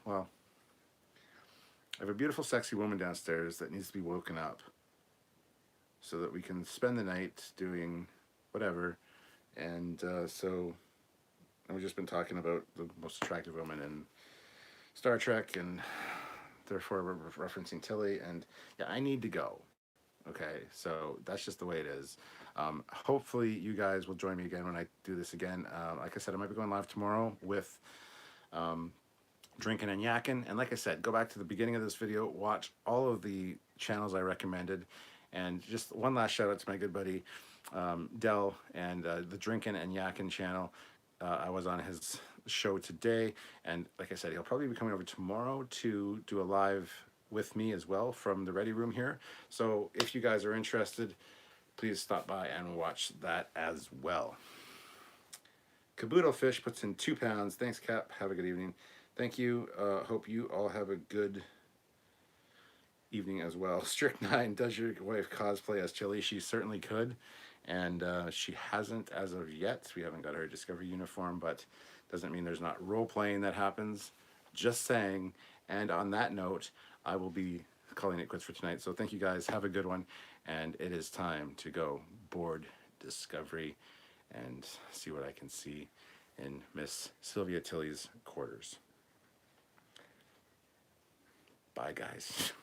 Well, I have a beautiful, sexy woman downstairs that needs to be woken up so that we can spend the night doing whatever. And we've just been talking about the most attractive woman in Star Trek, and therefore referencing Tilly. And yeah, I need to go. Okay, so that's just the way it is. Hopefully you guys will join me again when I do this again. Like I said, I might be going live tomorrow with Drinking and Yakking. And like I said, go back to the beginning of this video, watch all of the channels I recommended. And just one last shout out to my good buddy Dell and the Drinking and Yakking channel. I was on his show today, and like I said, he'll probably be coming over tomorrow to do a live with me as well from the Ready Room here. So if you guys are interested, please stop by and watch that as well. Kabuto Fish puts in 2 pounds. Thanks, Cap. Have a good evening. Thank you. Hope you all have a good evening as well. Strict 9, does your wife cosplay as Chili? She certainly could, and she hasn't as of yet. We haven't got her Discovery uniform, but doesn't mean there's not role-playing that happens. Just saying. And on that note, I will be calling it quits for tonight. So thank you guys. Have a good one. And it is time to go board Discovery and see what I can see in Miss Sylvia Tilly's quarters. Bye, guys.